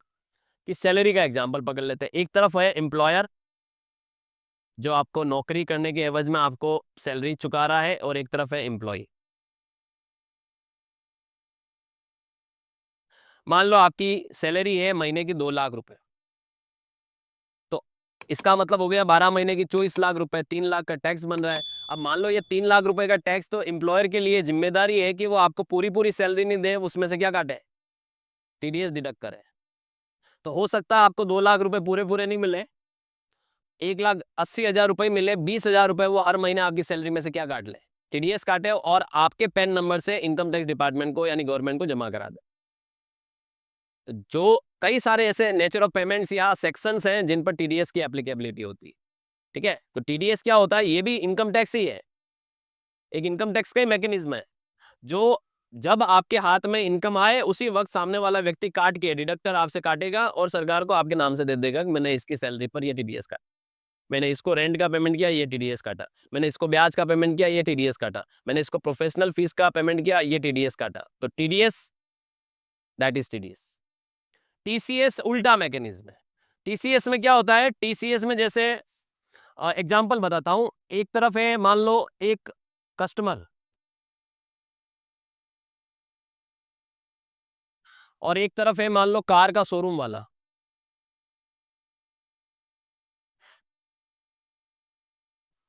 कि सैलरी का एग्जांपल पकड़ लेते हैं। एक तरफ है एम्प्लॉयर जो आपको नौकरी करने के एवज में आपको सैलरी चुका रहा है, और एक तरफ है एम्प्लॉय। मान लो आपकी सैलरी है महीने की 2 लाख रुपए, इसका मतलब हो गया 12 महीने की 24 लाख रुपए, 3 लाख का टैक्स बन रहा है। अब मान लो ये 3 लाख रुपए का टैक्स, तो एम्प्लॉयर के लिए जिम्मेदारी है कि वो आपको पूरी पूरी सैलरी नहीं दे, उसमें से क्या काटे, टीडीएस डिडक्ट करे। तो हो सकता है आपको 2 लाख रुपए पूरे पूरे नहीं मिले, 1,80,000 रुपए मिले, 20,000 रुपए वो हर महीने आपकी सैलरी में से क्या काट ले, टीडीएस काटे, और आपके पैन नंबर से इनकम टैक्स डिपार्टमेंट को यानी गवर्नमेंट को जमा करा दे। जो कई सारे ऐसे नेचर ऑफ पेमेंट्स या सेक्शंस हैं जिन पर टीडीएस की एप्लीकेबिलिटी होती है। ठीक है, तो टीडीएस क्या होता है, ये भी इनकम टैक्स ही है, एक इनकम टैक्स का ही मैकेनिज्म है, जो जब आपके हाथ में इनकम आए उसी वक्त सामने वाला व्यक्ति काट के, डिडक्टर आपसे काटेगा और सरकार को आपके नाम से दे देगा कि मैंने इसकी सैलरी पर ये टीडीएस काटा, मैंने इसको रेंट का पेमेंट किया, ये टीडीएस काटा, मैंने इसको ब्याज का पेमेंट किया, ये टीडीएस काटा, मैंने इसको प्रोफेशनल फीस का पेमेंट किया, ये टीडीएस काटा। तो TDS, that is TDS. TCS उल्टा मैकेनिज्म है। टीसीएस में क्या होता है, टीसीएस में जैसे एग्जांपल बताता हूं, एक तरफ है मान लो एक कस्टमर और एक तरफ है मान लो कार का शोरूम वाला।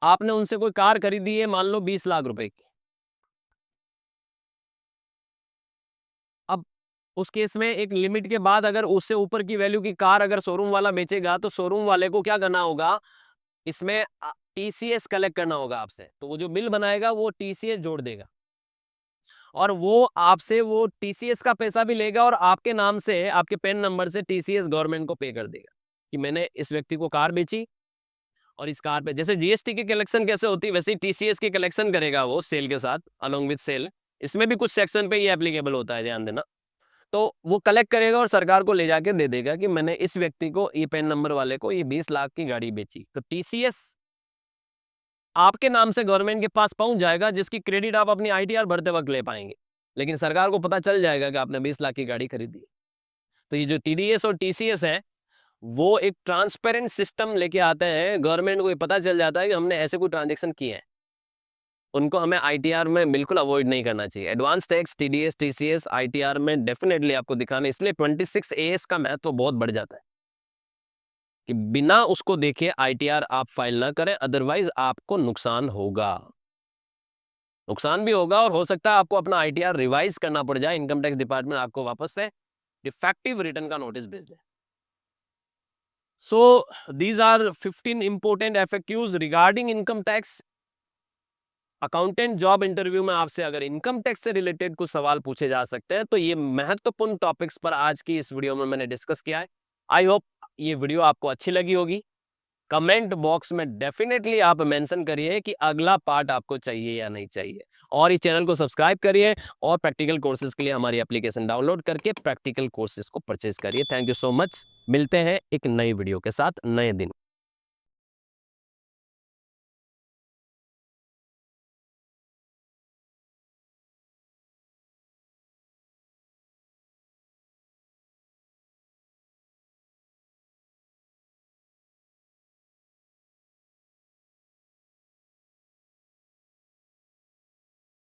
आपने उनसे कोई कार खरीदी है मान लो 20 लाख रुपए की। अब उस केस में एक लिमिट के बाद अगर उससे ऊपर की वैल्यू की कार अगर शोरूम वाला बेचेगा तो शोरूम वाले को क्या करना होगा, इसमें टीसीएस कलेक्ट करना होगा आपसे। तो वो जो बिल बनाएगा वो टीसीएस जोड़ देगा और वो आपसे वो टीसीएस का पैसा भी लेगा और आपके नाम से, आपके पेन नंबर से टीसीएस गवर्नमेंट को पे कर देगा कि मैंने इस व्यक्ति को कार बेची और इस कार पे, जैसे जीएसटी की कलेक्शन कैसे होती है वैसे ही टीसीएस की कलेक्शन करेगा वो सेल के साथ, अलोंग विद सेल। इसमें भी कुछ सेक्शन पे ये एप्लीकेबल होता है, ध्यान देना। तो वो कलेक्ट करेगा और सरकार को ले जाके दे देगा कि मैंने इस व्यक्ति को, ये पेन नंबर वाले को, ये 20 लाख की गाड़ी बेची। तो टीसीएस आपके नाम से गवर्नमेंट के पास पहुंच जाएगा, जिसकी क्रेडिट आप अपनी आईटीआर भरते वक्त ले पाएंगे, लेकिन सरकार को पता चल जाएगा कि आपने 20 लाख की गाड़ी खरीदी। तो ये जो टीडीएस और टीसीएस है वो एक ट्रांसपेरेंट सिस्टम लेके आते हैं, गवर्नमेंट को ये पता चल जाता है कि हमने ऐसे कोई ट्रांजेक्शन किए हैं, उनको हमें आईटीआर में बिल्कुल अवॉइड नहीं करना चाहिए। Advance tax, TDS, TCS ITR में डेफिनेटली आपको दिखाना, इसलिए 26 एएस का महत्व बहुत बढ़ जाता है कि बिना उसको देखे आईटीआर आप फाइल ना करें, अदरवाइज आपको नुकसान होगा, नुकसान भी होगा और हो सकता है आपको अपना आईटीआर रिवाइज करना पड़ जाए, इनकम टैक्स डिपार्टमेंट आपको वापस से डिफेक्टिव रिटर्न का नोटिस भेज दे। So these are 15 important FAQs regarding income tax। Accountant job interview में आपसे अगर इनकम टैक्स से रिलेटेड कुछ सवाल पूछे जा सकते हैं तो ये महत्वपूर्ण टॉपिक्स पर आज की इस वीडियो में मैंने डिस्कस किया है। आई होप ये वीडियो आपको अच्छी लगी होगी। कमेंट बॉक्स में डेफिनेटली आप मेंशन करिए कि अगला पार्ट आपको चाहिए या नहीं चाहिए, और इस चैनल को सब्सक्राइब करिए और प्रैक्टिकल कोर्सेज के लिए हमारी एप्लीकेशन डाउनलोड करके प्रैक्टिकल कोर्सेज को परचेज करिए। Thank you so much. मिलते हैं एक नई वीडियो के साथ नए दिन।